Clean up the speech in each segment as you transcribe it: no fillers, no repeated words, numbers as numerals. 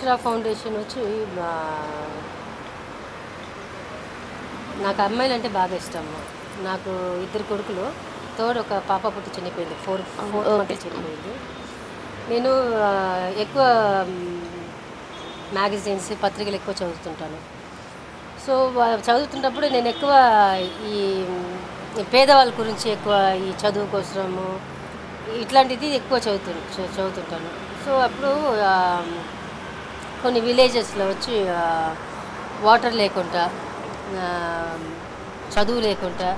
అక్షర foundation వచ్చి నాకు అమ్మాయిలు అంటే బాగా ఇష్టం. నాకు 2 కొడుకులు, తోడు ఒక పాప పుట్టి చనిపోయింది, 4 మంత్స్ చనిపోయింది. నేను ఎక్కువ మ్యాగజైన్స్, పత్రికలు ఎక్కువ చదువుతుంటాను. సో చదువుతున్నప్పుడు నేను ఎక్కువ ఈ పేదవాళ్ళ గురించి ఎక్కువ ఈ చదువు కోసము ఇట్లాంటిది ఎక్కువ చదువుతుంటాను. సో అప్పుడు కొన్ని విలేజెస్లో వచ్చి వాటర్ లేకుండా, చదువు లేకుండా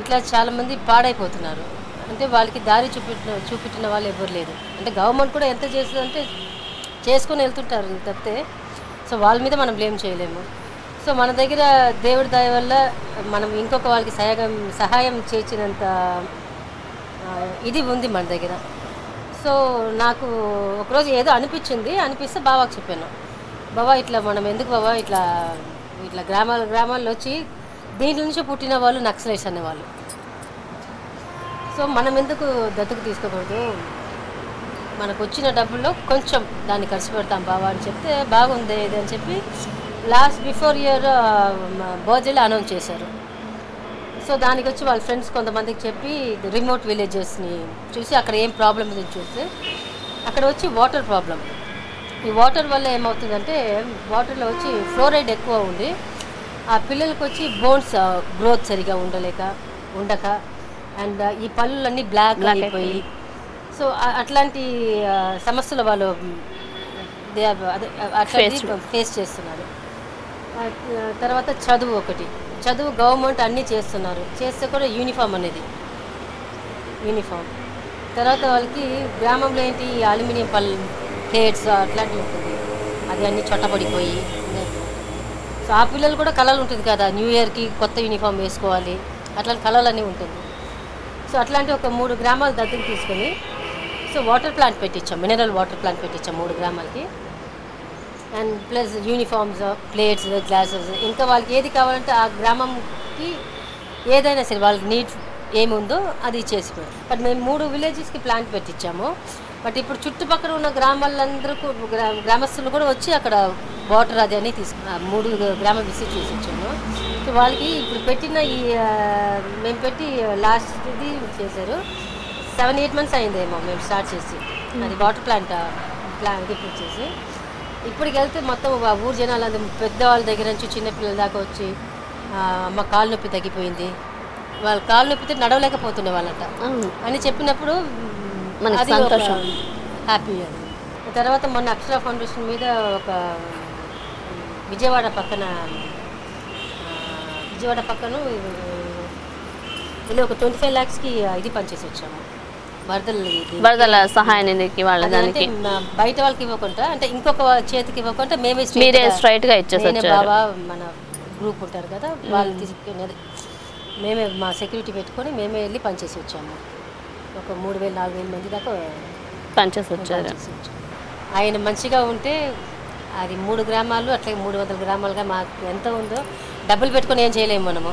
ఇట్లా చాలామంది పాడైపోతున్నారు. అంటే వాళ్ళకి దారి చూపెట్టిన వాళ్ళు ఎవరు లేరు. అంటే గవర్నమెంట్ కూడా ఎంత చేస్తుందంటే చేసుకొని వెళ్తుంటారు తప్పితే, సో వాళ్ళ మీద మనం బ్లేమ్ చేయలేము. సో మన దగ్గర దేవుడి దయ వల్ల మనం ఇంకొక వాళ్ళకి సహాయం చేసినంత ఇది ఉంది మన దగ్గర. సో నాకు ఒకరోజు ఏదో అనిపిస్తే బాబాకి చెప్పాను, బాబా ఇట్లా మనం ఎందుకు బాబా ఇట్లా ఇట్లా గ్రామాల్లో వచ్చి దీంట్లో నుంచి పుట్టిన వాళ్ళు నక్సలైట్స్ అనేవాళ్ళు. సో మనం ఎందుకు దత్తకు తీసుకోకూడదు, మనకు వచ్చిన డబ్బుల్లో కొంచెం దాన్ని ఖర్చు పెడతాం బాబా అని చెప్తే బాగుంది ఇది అని చెప్పి బిఫోర్ ఇయర్ బర్త్డేలో అనౌన్స్ చేశారు. సో దానికి వచ్చి వాళ్ళ ఫ్రెండ్స్ కొంతమందికి చెప్పి రిమోట్ విలేజెస్ని చూసి అక్కడ ఏం ప్రాబ్లం ఉందని చూస్తే అక్కడ వచ్చి వాటర్ ప్రాబ్లం. ఈ వాటర్ వల్ల ఏమవుతుందంటే వాటర్లో వచ్చి ఫ్లోరైడ్ ఎక్కువ ఉండి ఆ పిల్లలకి వచ్చి బోన్స్ గ్రోత్ సరిగా ఉండక అండ్ ఈ పళ్ళన్నీ బ్లాక్ అయిపోయి, సో అట్లాంటి సమస్యలు వాళ్ళు ఫేస్ చేస్తున్నారు. తర్వాత చదువు గవర్నమెంట్ అన్నీ చేస్తే కూడా యూనిఫామ్ తర్వాత వాళ్ళకి గ్రామంలో ఏంటి అల్యూమినియం ప్లేట్స్ అట్లాంటివి ఉంటుంది, అది అన్నీ చొట్టబడిపోయి. సో ఆ పిల్లలు కూడా కళలు ఉంటుంది కదా, న్యూ ఇయర్కి కొత్త యూనిఫామ్ వేసుకోవాలి, అట్లాంటి కళలన్నీ ఉంటుంది. సో అట్లాంటి ఒక 3 గ్రామాలు దగ్గరికి తీసుకొని సో వాటర్ ప్లాంట్ పెట్టించాం, మినరల్ వాటర్ ప్లాంట్ పెట్టించాం 3 గ్రామాలకి. And plus uniforms, plates, glasses, ఇంకా వాళ్ళకి ఏది కావాలంటే ఆ గ్రామంకి ఏదైనా సరే వాళ్ళకి నీడ్ ఏముందో అది చేసి పెట్టాం. బట్ మేము 3 విలేజెస్కి ప్లాంట్ పెట్టించాము. బట్ ఇప్పుడు చుట్టుపక్కల ఉన్న గ్రామస్తులు కూడా వచ్చి అక్కడ వాటర్ అది అని 3 గ్రామాలు విజిట్ చేసి వచ్చాము. సో వాళ్ళకి ఇప్పుడు పెట్టిన మేము పెట్టి లాస్ట్ ఇది చేశారు, 7-8 months అయిందేమో మేము స్టార్ట్ చేసి. అది వాటర్ ప్లాంట్ ఇది చేసి ఇప్పటికి వెళ్తే మొత్తం ఊరు జనాలు పెద్దవాళ్ళ దగ్గర నుంచి చిన్నపిల్లల దాకా వచ్చి అమ్మ కాలు నొప్పి తగ్గిపోయింది, వాళ్ళ కాలు నొప్పితే నడవలేకపోతుండే వాళ్ళంట అని చెప్పినప్పుడు అది హ్యాపీ. అది తర్వాత మొన్న అక్షర ఫౌండేషన్ మీద ఒక విజయవాడ పక్కన వెళ్ళి ఒక 25 lakhsకి ఇది పనిచేసి వచ్చాము, వరదల సహాయ నిధికి. వాళ్ళకి బయట వాళ్ళకి ఇవ్వకుండా, అంటే ఇంకొక చేతికి ఇవ్వకుండా మేమే స్ట్రైట్ గా ఇచ్చేసారు. బాబా మన గ్రూప్ ఉంటారు కదా, వాళ్ళు తీసుకునేది మేమే మా సెక్యూరిటీ పెట్టుకొని మేమే వెళ్ళి పనిచేసి వచ్చాము. ఒక 3,000-4,000 మంది దాకా పనిచేసి వచ్చారు. ఆయన మంచిగా ఉంటే అది 3 గ్రామాలు అట్లా 300 గ్రామాలుగా మాకు ఎంత ఉందో డబ్బులు పెట్టుకొని ఏం చేయలేము. మనము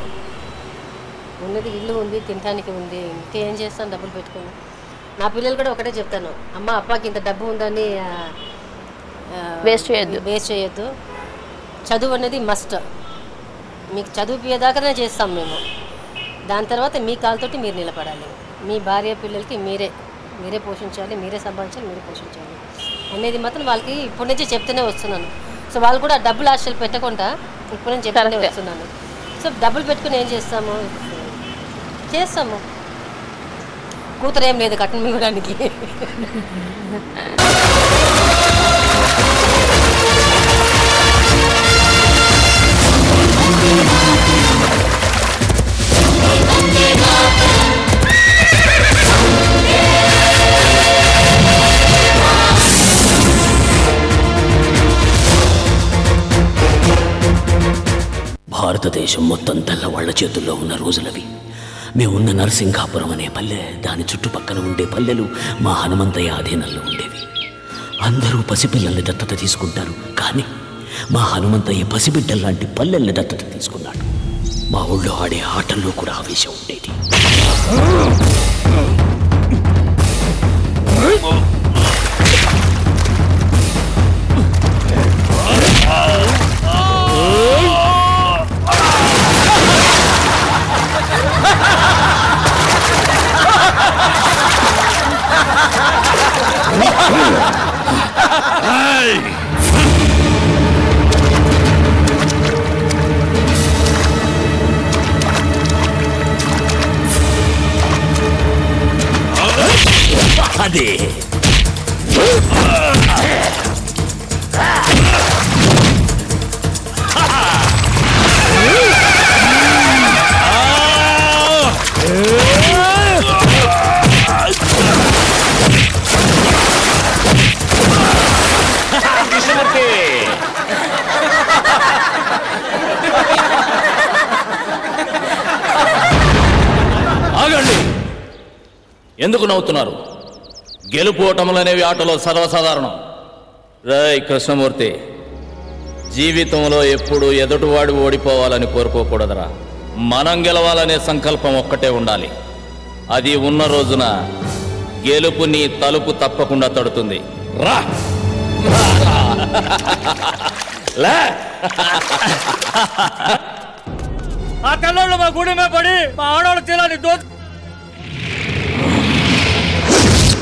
ఉన్నది ఇల్లు ఉంది, తినడానికి ఉంది, ఇంకేం చేస్తాను డబ్బులు పెట్టుకొని. నా పిల్లలు కూడా ఒకటే చెప్తాను, అమ్మ అప్పకి ఇంత డబ్బు ఉందని వేస్ట్ చేయొద్దు, చదువు అనేది మస్ట్. మీకు చదువుదాకానే చేస్తాం మేము, దాని తర్వాత మీ కాళ్ళతోటి మీరు నిలబడాలి, మీ భార్య పిల్లలకి మీరే పోషించాలి, మీరే సంపాదించాలి, మీరే పోషించాలి అనేది మాత్రం వాళ్ళకి ఇప్పటి నుంచి చెప్తూనే వస్తున్నాను. సో వాళ్ళు కూడా డబ్బులు ఆశలు పెట్టకుండా ఇప్పటి నుంచి చెప్తూనే వస్తున్నాను. సో డబ్బులు పెట్టుకుని ఏం చేస్తాము, కూతురు ఏం లేదు కట్నం ఇవ్వడానికి. భారతదేశం మొత్తం తెల్లవాళ్ల చేతుల్లో ఉన్న రోజులవి. మేమున్న నరసింగాపురం అనే పల్లె, దాని చుట్టుపక్కల ఉండే పల్లెలు మా హనుమంతయ్య ఆధీనంలో ఉండేవి. అందరూ పసిపిల్లల్ని దత్తత తీసుకుంటారు, కానీ మా హనుమంతయ్య పసిబిడ్డల్లాంటి పల్లెల్ని దత్తత తీసుకున్నాడు. మా ఊళ్ళో ఆడే ఆటల్లో కూడా ఆవేశం ఉండేది. అదే ఆగండి. ఎందుకు నవ్వుతున్నారు? గెలుపు ఓటములనేవి ఆటలో సర్వసాధారణం. రాయ్ కృష్ణమూర్తి, జీవితంలో ఎప్పుడు ఎదుటివాడు ఓడిపోవాలని కోరుకోకూడదురా. మనం గెలవాలనే సంకల్పం ఒక్కటే ఉండాలి. అది ఉన్న రోజున గెలుపు నీ తలుపు తప్పకుండా తడుతుంది. రా ఆ తెల్లోళ్ళు మా గుడి మీద పడి మా ఆడవాళ్ళు తీరాలి దోచు.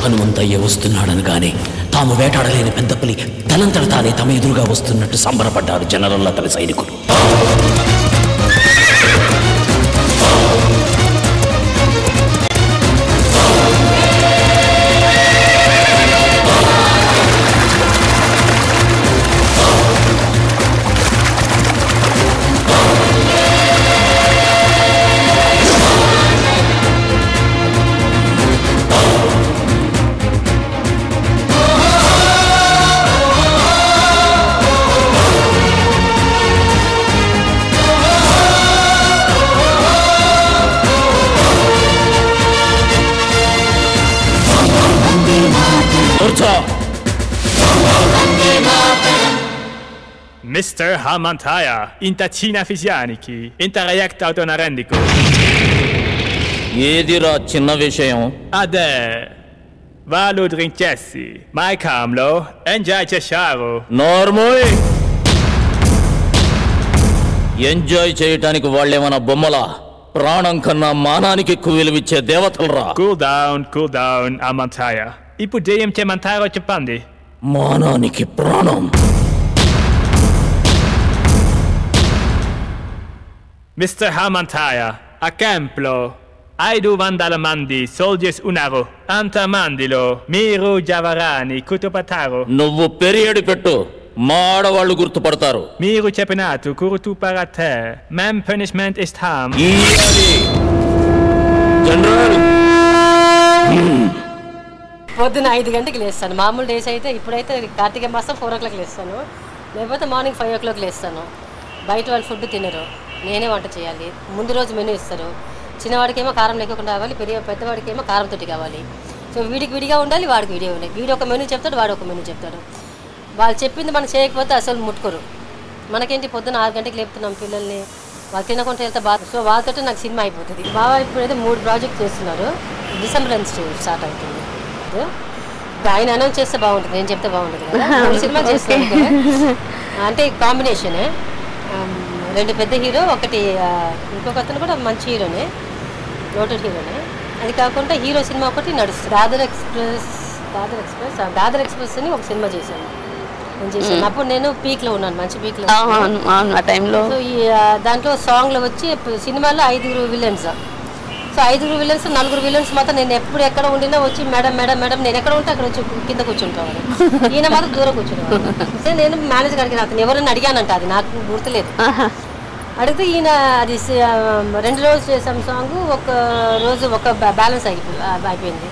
హనుమంతయ్య వస్తున్నాడనగానే తాము వేటాడలేని పెద్ద పులి తనంతట తానే తమ ఎదురుగా వస్తున్నట్టు సంబరపడ్డారు జనరల్ అతని సైనికులు. Mr. Hamantaya, intacina fisianiki, interreact autonarendico. ఏదిరా చిన్న విషయం? Ade, valu drinkessi, mai camlo, enjai chesharo. నోర్మోయ్, ఎంజాయ్ చేయటానికి వాళ్ళేమన్నా బొమ్మలా? ప్రాణం కన్నా మానానికి ఎక్కువ విలువిచ్చే దేవతలరా. Cool down, Hamantaya. Ipu deyem te mantaro chepandi. మానానికి ప్రాణం. Mr. Hamantaya, a camplo, aidu vandalamandi, soldiers unaro, antamandilo, miru javarani, kutupataro. నువ్వు పెరియడ్ పెట్టు, మా ఆడవాళ్ళు గుర్తుపడతారు. Miru chepinatu, kurutu parate, mam punishment is harm. General, పొద్దున్న 5 గంటలకు లేస్తాను. మామూలు డేస్ అయితే, ఇప్పుడైతే కార్తీక మాసం 4 o'clock లేస్తాను, లేకపోతే మార్నింగ్ 5 o'clock లేస్తాను. బయట వాళ్ళు ఫుడ్ తినరు, నేనే వంట చేయాలి. ముందు రోజు మెనూ ఇస్తారు. చిన్నవాడికేమో కారం లేకుండా కావాలి, పెద్దవాడికేమో కారంతోటి కావాలి. సో వీడికి విడిగా ఉండాలి, వాడికి విడిగా ఉండాలి. వీడు ఒక మెనూ చెప్తాడు, వాడు ఒక మెనూ చెప్తాడు. వాళ్ళు చెప్పింది మనం చేయకపోతే అసలు ముట్టుకోరు. మనకేంటి పొద్దున్న 6 గంటలకు లేపుతున్నాం పిల్లల్ని, వాళ్ళు తినకుండా వెళ్తే బాధ. సో వాళ్ళతో నాకు సినిమా అయిపోతుంది. బాబా ఇప్పుడైతే 3 ప్రాజెక్ట్ చేస్తున్నారు. డిసెంబర్ నుంచి స్టార్ట్ అవుతుంది. ఆయన అనౌన్స్ చేస్తే బాగుంటుంది, నేను చెప్తే బాగుంటుంది కదా. 3 సినిమాలు చేస్తాను అంటే కాంబినేషన్. 2 పెద్ద హీరో, ఒకటి ఇంకొక అతను కూడా మంచి హీరోనే, నోటెడ్ హీరోనే. అది కాకుండా హీరో సినిమా ఒకటి నడుస్తుంది. దాదర్ ఎక్స్ప్రెస్ అని ఒక సినిమా చేశాను నేను చేశాను. అప్పుడు నేను పీక్లో ఉన్నాను, మంచి పీక్లో. సో ఈ దాంట్లో సాంగ్లో వచ్చి సినిమాలో 5 విలన్స్. సో 5 విలన్స్, 4 విలన్స్ మాత్రం నేను ఎప్పుడు ఎక్కడ ఉండినా వచ్చి మేడం నేను ఎక్కడ ఉంటే అక్కడ వచ్చి కింద కూర్చుంటాను. ఈయన మాత్రం దూరం కూర్చుంటాను. సో నేను మేనేజర్ గారికి అతను ఎవరైనా అడిగానంట, అది నాకు గుర్తులేదు. అడిగితే ఈయన అది 2 రోజులు చేసాం సాంగ్, ఒక రోజు ఒక బ్యాలెన్స్ అయిపోయింది.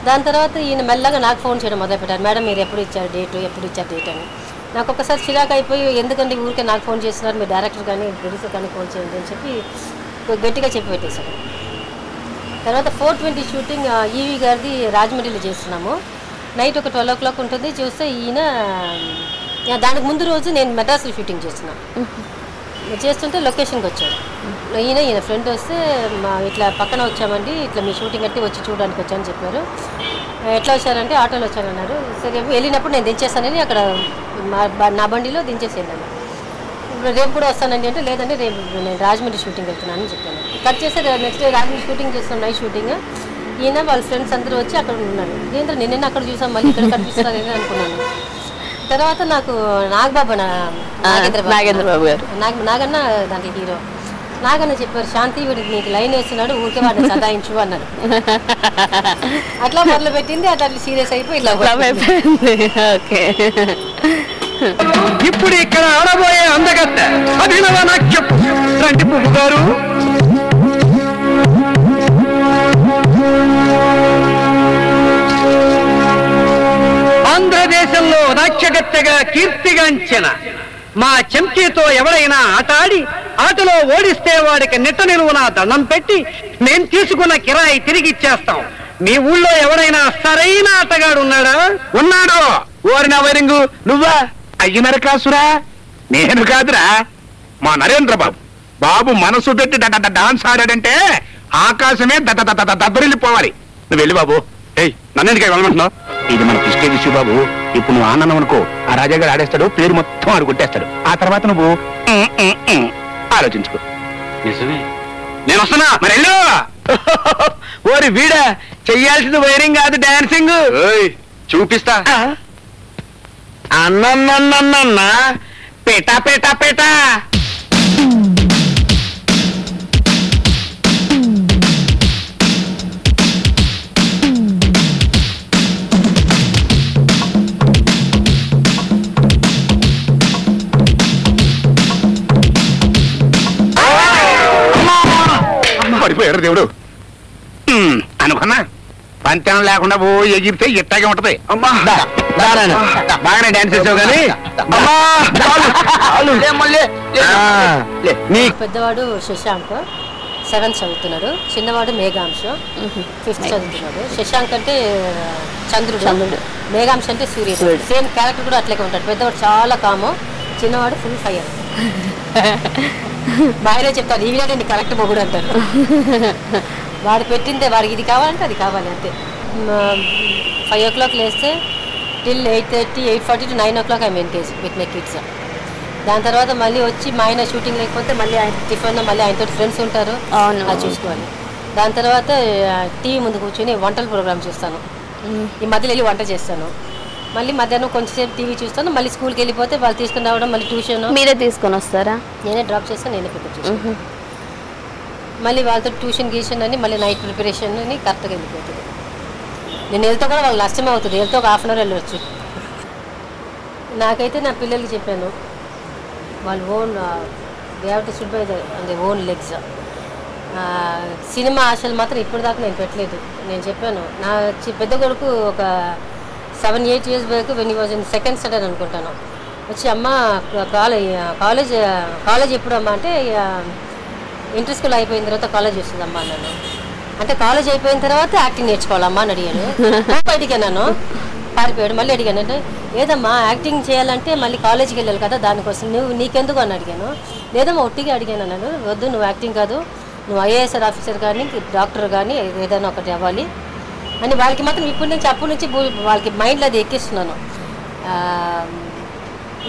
దాని తర్వాత ఈయన మెల్లగా నాకు ఫోన్ చేయడం మొదలుపెట్టారు. మేడం మీరు ఎప్పుడు ఇచ్చారు డేట్ అని. నాకు ఒకసారి చిరాకు అయిపోయి, ఎందుకంటే ఊరికే నాకు ఫోన్ చేస్తున్నారు, మీరు డైరెక్టర్ కానీ ప్రొడ్యూసర్ కానీ ఫోన్ చేయండి అని చెప్పి గట్టిగా చెప్పి పెట్టేశాను. తర్వాత 420 షూటింగ్ ఈవీ గారిది రాజమండ్రిలో చేస్తున్నాము. నైట్ ఒక 12 o'clock ఉంటుంది. చూస్తే ఈయన దానికి ముందు రోజు నేను మెడ్రాస్లో షూటింగ్ చేస్తుంటే లొకేషన్కి వచ్చాడు. ఈయన ఫ్రెండ్ వస్తే ఇట్లా పక్కన వచ్చామండి, ఇట్లా మీ షూటింగ్ అంటే వచ్చి చూడడానికి వచ్చానని చెప్పారు. ఎట్లా వచ్చారంటే ఆటోలో వచ్చానన్నారు. సరే వెళ్ళినప్పుడు నేను దించేస్తానని అక్కడ నా బండిలో దించేసి వెళ్ళాను. రేపు కూడా వస్తానండి అంటే, లేదండి రేపు నేను రాజమండ్రి షూటింగ్ వెళ్తున్నానని చెప్పాను. కట్ చేస్తే నెక్స్ట్ డే రాజమండ్రి షూటింగ్ చేస్తున్నాం, నైట్ షూటింగ్. ఈయన వాళ్ళ ఫ్రెండ్స్ అందరూ వచ్చి అక్కడ ఉన్నారు. ఏంటంటే నిన్న అక్కడ చూసాం, మళ్ళీ ఇక్కడ కనిపిస్తారని అనుకున్నాను. తర్వాత నాకు నాగబాబు నాగేంద్ర బాబు గారు నాగన్న దాంట్లో హీరో నాగన్న చెప్పారు, శాంతి వీడికి నీకు లైన్ వేస్తున్నాడు, ఊరికే వాడిని సదాయించు అన్నారు. అట్లా మొదలు పెట్టింది, అట్లా సీరియస్ అయిపోయి ఇలా ఓకే. ఇప్పుడు ఇక్కడ ఆడబోయే అందగత్త అభినవ నాట్యం రండి పువ్వు గారు. ఆంధ్రదేశంలో నాట్యగత్తెగా కీర్తిగాంచిన మా చెంచీతో ఎవరైనా ఆట ఆడి ఆటలో ఓడిస్తే వాడికి నిట్ట నిలువున దండం పెట్టి మేం తీసుకున్న కిరాయి తిరిగి ఇచ్చేస్తాం. మీ ఊళ్ళో ఎవరైనా సరైన ఆటగాడు ఉన్నాడా? ఉన్నాడు. ఓరిన వైరింగు నువ్వా? అయ్యనరకాసురా? నేను కాదురా, మా నరేంద్ర బాబు. బాబు మనసు పెట్టి డాన్స్ ఆడాడంటే ఆకాశమే దద్దరిల్లిపోవాలి. నువ్వు వెళ్ళి బాబు. ఏయ్, నన్నెందుకు వెళ్ళమంటున్నావు? ఇది మన కృష్ణ విషయం బాబు. ఇప్పుడు నువ్వు ఆనందం అనుకో, ఆ రాజాగారు ఆడేస్తాడు, పేరు మొత్తం ఆడు కొట్టేస్తాడు. ఆ తర్వాత నువ్వు ఆలోచించుకో. నిజమే, నేను వస్తున్నా, మరి వెళ్ళు. ఓరి వీడా, చెయ్యాల్సింది వైరింగ్ కాదు డాన్సింగ్. చూపిస్తా. అన్న పేటా పేటా పేటా. పడిపోయారు దేవుడు అనుకున్నా. పంచం లేకుండా ఓ ఎగిరితే ఇట్టాగే ఉంటది. బాగానే డాన్స్ చేసావు కానీ. పెద్దవాడు శశాంక్ 7th చదువుతున్నాడు, చిన్నవాడు మేఘాంశ 5th చదువుతున్నాడు. శశాంక్ అంటే చంద్రుడు, మేఘాంశ అంటే సూర్యుడు. సేమ్ క్యారెక్టర్ కూడా అట్లకే ఉంటాడు. పెద్దవాడు చాలా కాము, చిన్నవాడు ఫుల్ ఫైర్. బాగానే చెప్తారు, ఈవిడ నేను కరెక్ట్ మొగుడు అంటారు. వాడు పెట్టిందే, వాడికి ఇది కావాలంటే అది కావాలి అంతే. 5 o'clock లేస్తే till 8:30, 8:40 to 9 o'clock I maintain with my kids. దాని తర్వాత మళ్ళీ వచ్చి మా ఆయన షూటింగ్ లేకపోతే మళ్ళీ ఆయన టిఫిన్, మళ్ళీ ఆయనతో ఫ్రెండ్స్ ఉంటారు, అది చూసుకోవాలి. దాని తర్వాత టీవీ ముందు కూర్చొని వంటల ప్రోగ్రామ్ చూస్తాను. ఈ మధ్యలో వెళ్ళి వంట చేస్తాను. మళ్ళీ మధ్యాహ్నం కొంచెంసేపు టీవీ చూస్తాను. మళ్ళీ స్కూల్కి వెళ్ళిపోతే వాళ్ళు తీసుకుని రావడం, మళ్ళీ ట్యూషన్ మీరే తీసుకొని వస్తారా? నేనే డ్రాప్ చేస్తాను, నేనే పికప్ చేస్తాను. మళ్ళీ వాళ్ళతో ట్యూషన్ గీషన్ అని మళ్ళీ నైట్ ప్రిపరేషన్ అని కరెక్ట్గా వెళ్ళిపోతుంది. నేను వెళ్తా కూడా వాళ్ళకి నష్టమే అవుతుంది, వెళ్తే ఒక 1/2 hour వెళ్ళవచ్చు. నాకైతే నా పిల్లలకి చెప్పాను, వాళ్ళు own they have to stood by they own legs. Cinema ఆశలు మాత్రం ఇప్పటిదాకా నేను పెట్టలేదు. నేను చెప్పాను, నా పెద్ద కొడుకు ఒక 7-8 years back when he was in 2nd standard అనుకుంటాను, వచ్చి అమ్మ కాలేజ్ ఎప్పుడు అమ్మ అంటే ఇంటర్ స్కూల్ అయిపోయిన తర్వాత కాలేజ్ వస్తుందమ్మా అన్నాను. అంటే కాలేజ్ అయిపోయిన తర్వాత యాక్టింగ్ నేర్చుకోవాలమ్మా అని అడిగాను. బయటికి అన్నాను, పారిపోయాడు. మళ్ళీ అడిగాను, అంటే లేదమ్మా యాక్టింగ్ చేయాలంటే మళ్ళీ కాలేజీకి వెళ్ళాలి కదా, దానికోసం నీకెందుకు అని అడిగాను. లేదమ్మా ఒట్టిగా అడిగాను అన్నాను. వద్దు, నువ్వు యాక్టింగ్ కాదు, నువ్వు IAS ఆఫీసర్ కానీ డాక్టర్ కానీ ఏదైనా ఒకటి అవ్వాలి అని వాళ్ళకి మాత్రం అప్పటి నుంచి వాళ్ళకి మైండ్లో అది ఎక్కిస్తున్నాను.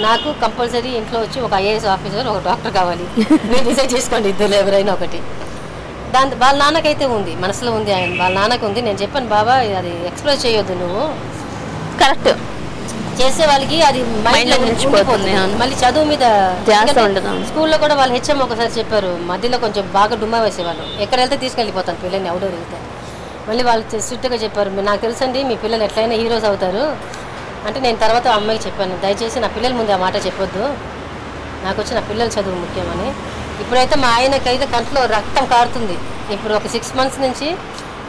నాకు కంపల్సరీ ఇంట్లో వచ్చి ఒక IAS ఆఫీసర్, ఒక డాక్టర్ కావాలి, మీరు డిసైడ్ చేసుకోండి ఇద్దరు ఎవరైనా ఒకటి. వాళ్ళ నాన్నకైతే ఉంది, మనసులో ఉంది, ఆయన వాళ్ళ నాన్నకు ఉంది. నేను చెప్పాను, బాబా అది ఎక్స్ప్రెస్ చేయొద్దు, నువ్వు కరెక్ట్ చేసే వాళ్ళకి అది మైండ్లో ఉండిపోతుంది. మళ్ళీ చదువు మీద స్కూల్లో కూడా వాళ్ళు HM ఒకసారి చెప్పారు, మధ్యలో కొంచెం బాగా డుమ్మా వేసేవాళ్ళు, ఎక్కడ వెళ్తే తీసుకెళ్ళిపోతాను పిల్లల్ని అవుట్డోర్ వెళ్తే. మళ్ళీ వాళ్ళు స్ట్రిక్ట్గా చెప్పారు, నాకు తెలుసండి మీ పిల్లలు ఎట్లయినా హీరోస్ అవుతారు అంటే. నేను తర్వాత అమ్మాయికి చెప్పాను, దయచేసి నా పిల్లల ముందు ఆ మాట చెప్పొద్దు, నాకు వచ్చి నా పిల్లల చదువు ముఖ్యమని. ఇప్పుడైతే మా ఆయనకైతే కంట్లో రక్తం కారుతుంది. ఇప్పుడు ఒక 6 months నుంచి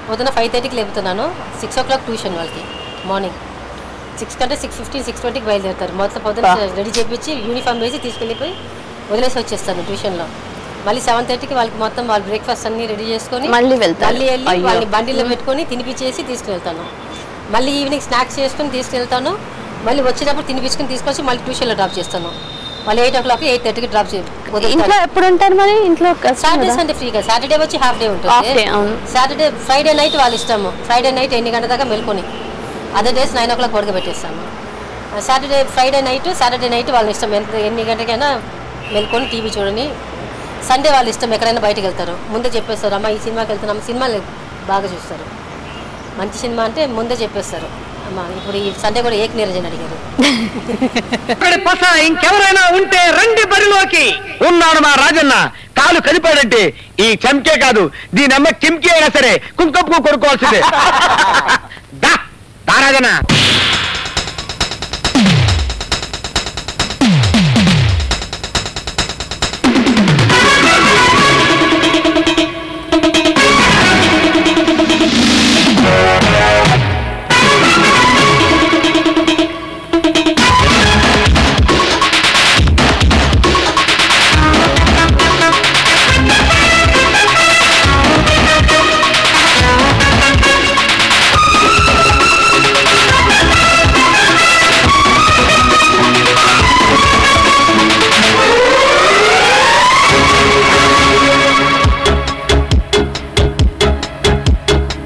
పొద్దున 5:30కి లేపుతున్నాను, 6 o'clock ట్యూషన్ వాళ్ళకి. మార్నింగ్ 6 కంటే 6:15, 6:20కి బయలుదేరుతారు. మొత్తం పొద్దున రెడీ చేయించి యూనిఫామ్ వేసి తీసుకెళ్ళిపోయి వదిలేసి వచ్చేస్తాను ట్యూషన్లో. మళ్ళీ 7:30కి వాళ్ళకి మొత్తం వాళ్ళ బ్రేక్ఫాస్ట్ అన్నీ రెడీ చేసుకొని మళ్ళీ వెళ్ళి వాళ్ళని బండిలో పెట్టుకొని తినిపించేసి తీసుకువెళ్తాను. మళ్ళీ ఈవినింగ్ స్నాక్స్ చేసుకుని తీసుకెళ్తాను. మళ్ళీ వచ్చేటప్పుడు తినిపించుకుని తీసుకొచ్చి మళ్ళీ ట్యూషన్లో డ్రాప్ చేస్తాను. మళ్ళీ 8 o'clock 8:30కి డ్రాప్ ఇంట్లో ఎప్పుడు ఉంటారు మరి? ఇంట్లో సాటర్డే సండే ఫ్రీగా, సాటర్డే వచ్చి హాఫ్ డే ఉంటుంది, సాటర్డే ఫ్రైడే నైట్ వాళ్ళ ఇష్టము. ఫ్రైడే నైట్ 8 గంటల దాకా మెలుకొని, అదర్ డేస్ 9 o'clock పడుకోబెట్టేస్తాము. ఫ్రైడే నైట్ వాళ్ళ ఇష్టం, ఎన్ని గంటలకైనా మెలుకొని టీవీ చూడని. సండే వాళ్ళ ఇష్టం, ఎక్కడైనా బయటకు వెళ్తారు, ముందే చెప్పేస్తారు, అమ్మ ఈ సినిమాకి వెళ్తున్నాము, సినిమాలు బాగా చూస్తారు. మంచి సినిమా అంటే ముందే చెప్పేస్తారు. ఇప్పుడు ఈ సండే కూడా ఏక్ నిరంజన్ అడిగారు. ఇంకెవరైనా ఉంటే రండి బరిలోకి. ఉన్నాడు మా రాజన్న. కాలు కదిపాడంటే ఈ చెంకే కాదు, దీని అమ్మ కింకి అయినా సరే కుంకప్పు కొనుక్కోవాల్సిందే. రాజన్న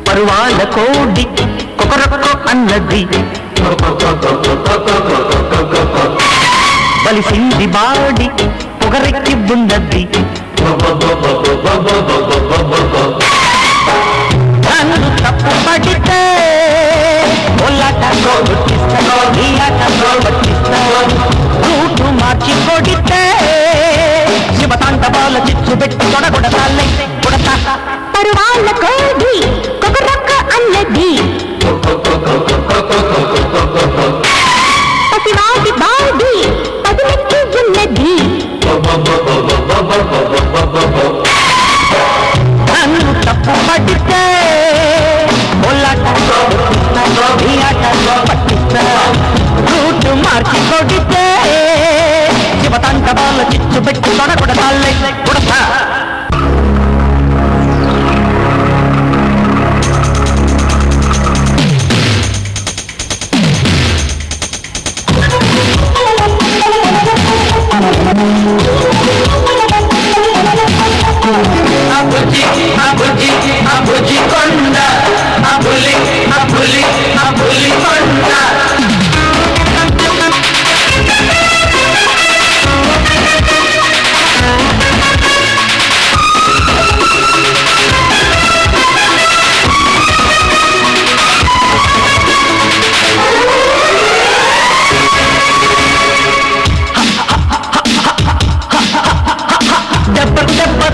పరువాల కోడి కొకరొక్క అన్నది, బలిసింది బాడి పొగరెక్కి ఉన్నది. నన్ను తప్పు పడితే రూటు మార్చి కొడితే శివతాండవాల చిచ్చు పెట్టి కొడగొడతాలే కొడతా. పరువాల కోడి కొకరొక్క అన్నది, పసివాడి బాడి పదులెక్కి ఉన్నది. నన్ను తప్పు పడితే పట్టిస్తా, రూటు మార్చి కొడితే శివతాండవాల చిచ్చు పెట్టి కొడగొడతాలే కొడతా.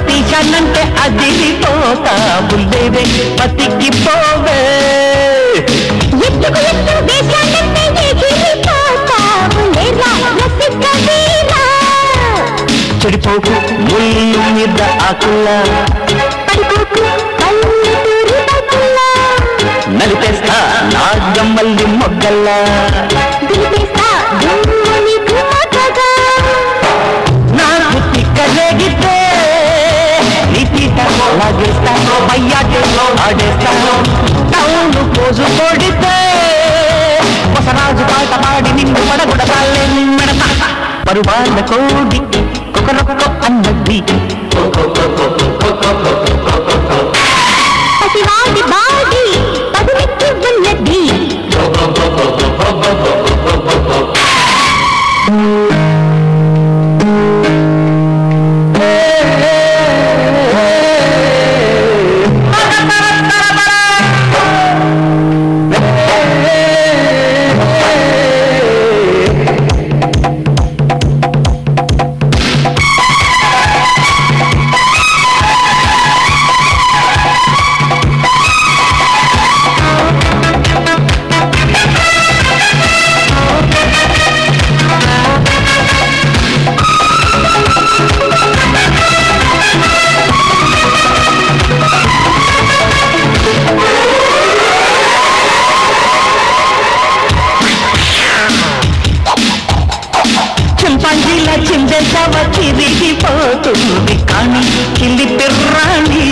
తీశానంటే అదిరిపోతా బుల్లేవే పతికి పోవే. ఎత్తుకు ఎత్తు వేశానంటే ఎగిరిపోతా బుల్లేరా రసిక వీరా. చెడిపోకు ముళ్ళు మీద ఆకుల్లా, పడిపోకు పల్లెటూరి బతుల్లా, నలిపేస్తా నాగమల్లి మొగ్గల్లా, దిలిపేస్తా దుమ్ముని గుమ్మగా. నాకు తిక్కలేగితే లాగేస్తా అయ్యాటే ఆడేస్తా. టౌను పోజు కొడితే కొసరాజు పాట పాడి నిండు పడగొడతాలే మెడతా. పరువాల కోడి కొకరొక్క అన్నది, పసివాడి బాడి పదులెక్కి ఉన్నది. చిందేసావ చిరిగిపోతుంది కానీ కిల్లి పిర్రాణి.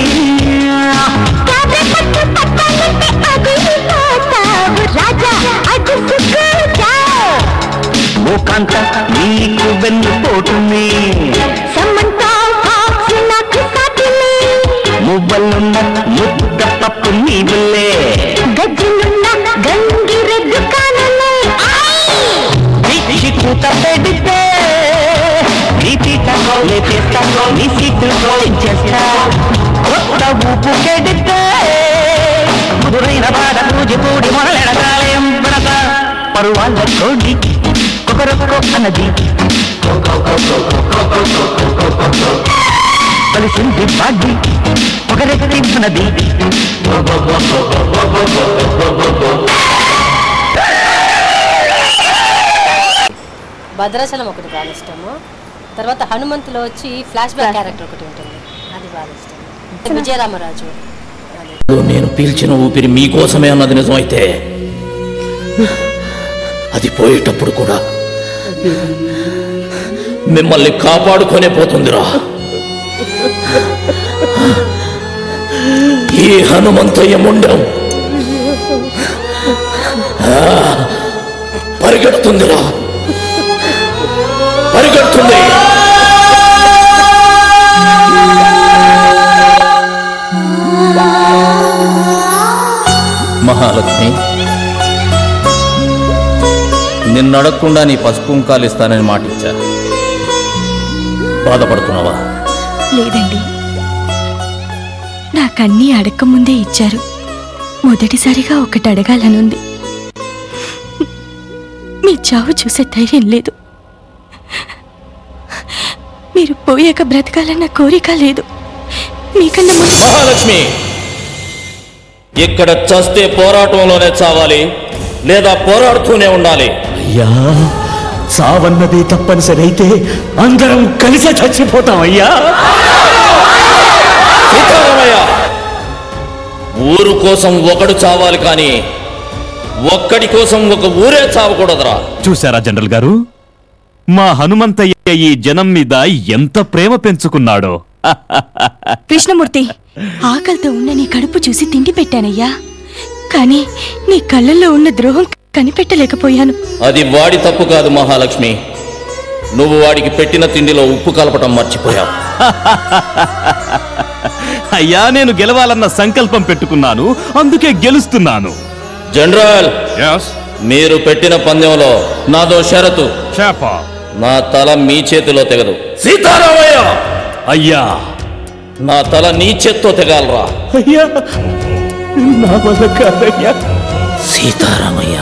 మూకాంత నీకు వెన్నుపోటుంది, మువ్వలున్న ముద్ద పప్పు నీవులే, గజ్జలున్న గంగిరెద్దు కానులే. కూత పెడితే నీ పీట లేపేస్తా, నీ సీటు ఇచ్చేస్తా. కొత్త ఊపు కెడితే ముదురైన వాడను పరువాల కోడి కొకరొకరో అన్నది కలిసింది బాడి ఒకరెక్కడి ఉన్నది భద్రాచలం ఒకటి బాగా ఇష్టము. తర్వాత హనుమంతులో వచ్చి ఫ్లాష్ బ్యాక్ క్యారెక్టర్ ఒకటి ఉంటుంది, అది బాగా ఇష్టం. విజయరామరాజు. నేను పీల్చిన ఊపిరి మీకోసమే అన్నది నిజమైతే అది పోయేటప్పుడు కూడా మిమ్మల్ని కాపాడుకొనే పోతుందిరా. ఈ హనుమంతయ్య ముండం పరిగెడుతుందిరా, పరిగెడుతుంది. మహాలక్ష్మి, నిన్నడగకుండా నీ పసుపు కుంకాలు ఇస్తానని మాటిచ్చా. బాధపడుతున్నావా? లేదండి, నాకన్నీ అడగకముందే ఇచ్చారు. మొదటిసారిగా ఒకటి అడగాలనుంది. మీ చావు చూసే ధైర్యం లేదు. మీరు పోయాక బ్రతకాలన్న కోరిక లేదు. మీకన్నా మహాలక్ష్మి, ఇక్కడ చస్తే పోరాటంలోనే చావాలి, లేదా పోరాడుతూనే ఉండాలి. అయ్యా, చావన్నది తప్పనిసరి అయితే అందరం కలిసే చచ్చిపోతాం అయ్యా. సీతారామయ్య, ఊరు కోసం ఒకడు చావాలి కానీ ఒక్కడి కోసం ఒక ఊరే చావకూడదురా. చూశారా జనరల్ గారు, మా హనుమంతయ్య ఈ జనం మీద ఎంత ప్రేమ పెంచుకున్నాడో. కృష్ణమూర్తి, ఆకలితో ఉన్న నీ కడుపు చూసి తిండి పెట్టానయ్యా, కానీ నీ కళ్ళల్లో ఉన్న ద్రోహం కనిపెట్టలేకపోయాను. అది వాడి తప్పు కాదు మహాలక్ష్మి, నువ్వు వాడికి పెట్టిన తిండిలో ఉప్పు కలపటం మర్చిపోయావు. అయ్యా, నేను గెలవాలన్న సంకల్పం పెట్టుకున్నాను, అందుకే గెలుస్తున్నాను. జనరల్, మీరు పెట్టిన పందెంలో నాదో షరతు. నా తల మీ చేతిలో తెగదు. సీతారామయ్య, అయ్యా, నా తల నీ చేత్తో తెగాలరా. అయ్యా, నా వల్ల కాదయ్యా. సీతారామయ్య,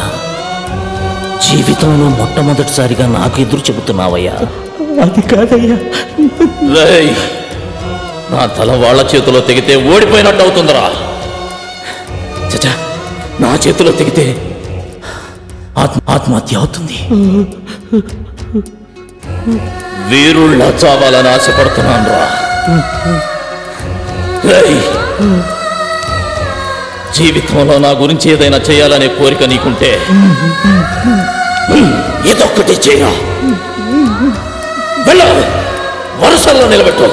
జీవితంలో మొట్టమొదటిసారిగా నాకు ఎదురు చెబుతున్నావయ్యా. అది కాదయ్యా. రేయ్, నా తల వాళ్ళ చేతిలో తెగితే ఓడిపోయినట్టు అవుతుందిరా. చచ్చా, నా చేతిలో తెగితే ఆత్మహత్య అవుతుంది. వీరుళ్ళ చావాలని ఆశపడుతున్నాను రా. జీవితంలో నా గురించి ఏదైనా చేయాలనే కోరిక నీకుంటే ఇదొక్కటి చేయరా. వెళ్ళ, వరుసల్లో నిలబెట్టు.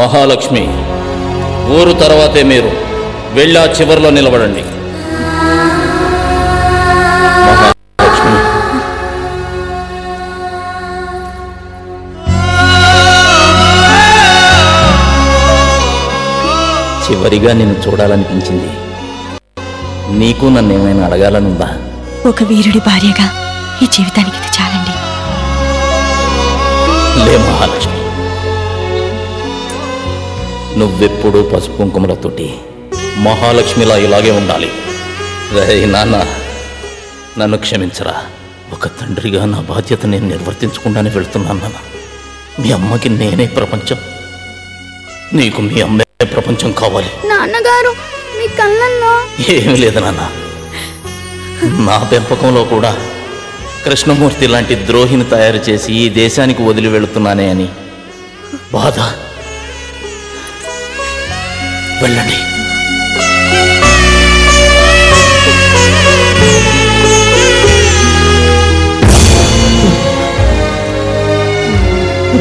మహాలక్ష్మి, ఊరు తర్వాతే మీరు వెళ్ళా చివరిలో నిలబడండి. మహాలక్ష్మి, చివరిగా నిన్ను చూడాలనిపించింది. నీకు నన్ను ఏమైనా అడగాలనుందా? ఒక వీరుడి భార్యగా ఈ జీవితానికి ఇది చాలండి. లే మహాలక్ష్మి, నువ్వెప్పుడూ పసుపు కుంకుమలతోటి మహాలక్ష్మిలా ఇలాగే ఉండాలి. రే నాన్న, నన్ను క్షమించరా. ఒక తండ్రిగా నా బాధ్యత నేను నిర్వర్తించకుండానే వెళ్తున్నాను నాన్న. మీ అమ్మకి నేనే ప్రపంచం, నీకు మీ అమ్మే ప్రపంచం కావాలి. నాన్నగారు, మీ కళ్ళల్లో ఏమీ లేదు నాన్న, నా పెంపకంలో కూడా కృష్ణమూర్తి లాంటి ద్రోహిని తయారు చేసి ఈ దేశానికి వదిలి వెళుతున్నానే అని బాధ. వెళ్ళండి.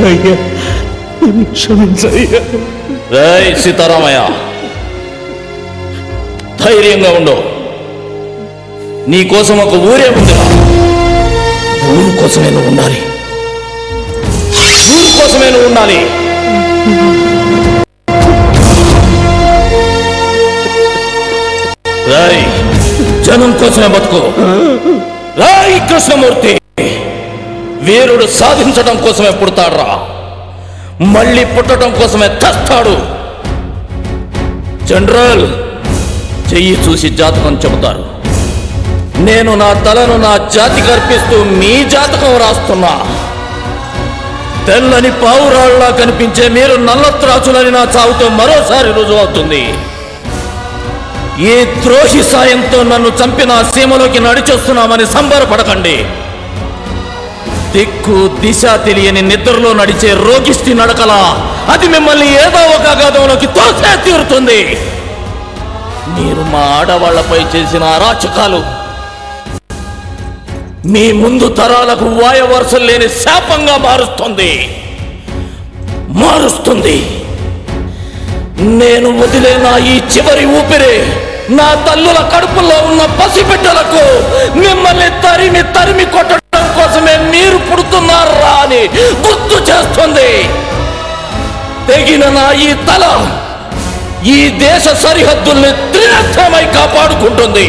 అయ్యా, క్షమించయ్యా. రేయ్ సీతారామయ్య, ధైర్యంగా ఉండు. నీ కోసం ఒక ఊరే ఉందిరా. ఊరు కోసమే నువ్వు ఉండాలి, ఊరు కోసమే నువ్వు ఉండాలి. రాయ్, జనం కోసమే బతుకు. రాయ్ కృష్ణమూర్తి, వీరుడు సాధించడం కోసమే పుడతాడ్రా, మళ్ళీ పుట్టడం కోసమే తెస్తాడు. జనరల్, చెయ్యి చూసి జాతకం చెబుతారు. నేను నా తలను నా జాతికి అర్పిస్తూ మీ జాతకం రాస్తున్నా. తెల్లని పావురాళ్లా కనిపించే మీరు నల్లత్రాచులని నా చావుతో మరోసారి రుజువు అవుతుంది. ఈ ద్రోహి సాయంతో నన్ను చంపిన సీమలోకి నడిచొస్తున్నామని సంబరపడకండి. దిక్కు దిశ తెలియని నిద్రలో నడిచే రోగిష్టి నడకలా అది మిమ్మల్ని ఏదో ఒక అగాధంలోకి తోసే తీరుతుంది. మీరు మా ఆడవాళ్లపై చేసిన అరాచకాలు మీ ముందు తరాలకు వాయవరుసలు లేని శాపంగా మారుస్తుంది. నేను వదిలేన ఈ చివరి ఊపిరి నా తల్లుల కడుపులో ఉన్న పసిబిడ్డలకు మిమ్మల్ని తరిమి తరిమి కొట్టడం కోసమే మీరు పుడుతున్నారా అని గుర్తు చేస్తుంది. తెగిన నా ఈ తల ఈ దేశ సరిహద్దుల్ని త్రినేత్రమై కాపాడుకుంటుంది.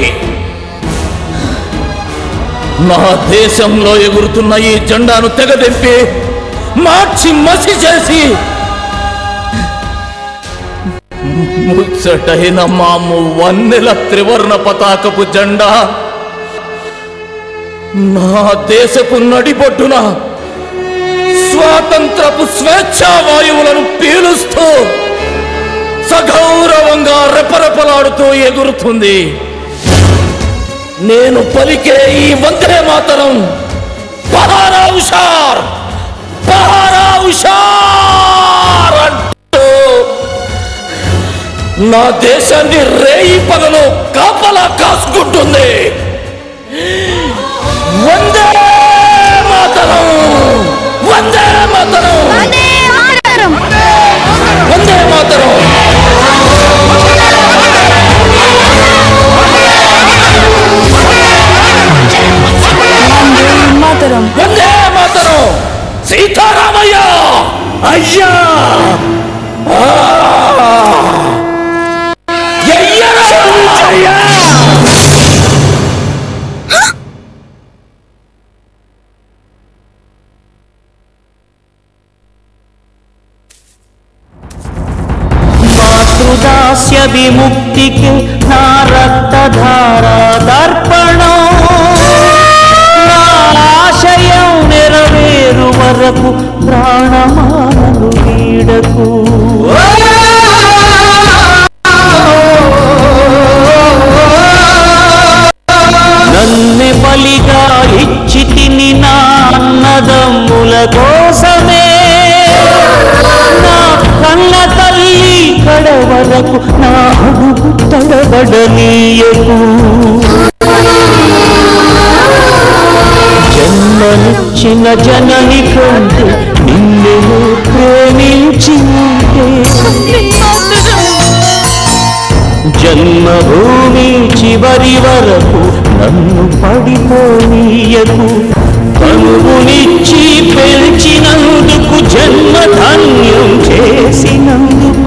నా దేశంలో ఎగురుతున్న ఈ జెండాను తెగదెంపి మార్చి మసి చేసి ముచ్చటైన మాము వన్నెల త్రివర్ణ పతాకపు జెండా నా దేశపు నడిబొడ్డున స్వాతంత్రపు స్వేచ్ఛా వాయువులను పీలుస్తూ సగౌరవంగా రెపరెపలాడుతూ ఎగురుతుంది. నేను పలికే ఈ వందే మాతరం పహారా హుషార్, పహారా హుషార్ అంటూ నా దేశాన్ని రేయి పగలు కాపలా కాసుకుంటుంది. వందే మాతరం, వందే మాతరం, వందే మాతరం, వందే మాతరం. వందే మాతరం. సీతారామయ్య అయ్యా, మాతృదాస్య విముక్తికి నా రక్తధారా దర్పణం, ఆశయం నెరవేరు వరకు ప్రాణమానలు వీడకు. నన్ను బలిగా ఇచ్చి తిని నా అన్నదమ్ముల కోసమే, నా కన్న తల్లి కడ వరకు నా అడుగు తడబడనీయకు. జన్మనిచ్చిన జనని కంటే నిన్ను ప్రేమించి ఉంటే, జన్మభూమి చివరి వరకు నన్ను పడిపోనీయకు. కనుగునిచ్చి పెంచినందుకు, జన్మధన్యం చేసినందుకు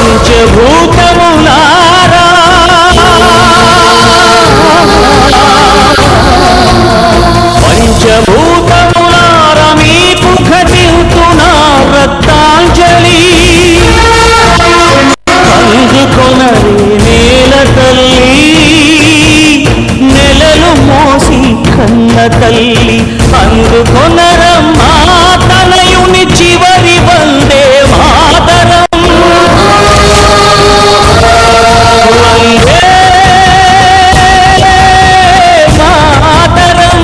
పంచభూతములారా పంచభూతములారా మీకు ఘటిస్తున్నా రక్తాంజలి. అందుకొనరే నేల తల్లి, నెలలు మోసి కన్న తల్లి, అందుకొనరమ్మా తనయుని చివరి వందే మాతరం. వందే మాతరం.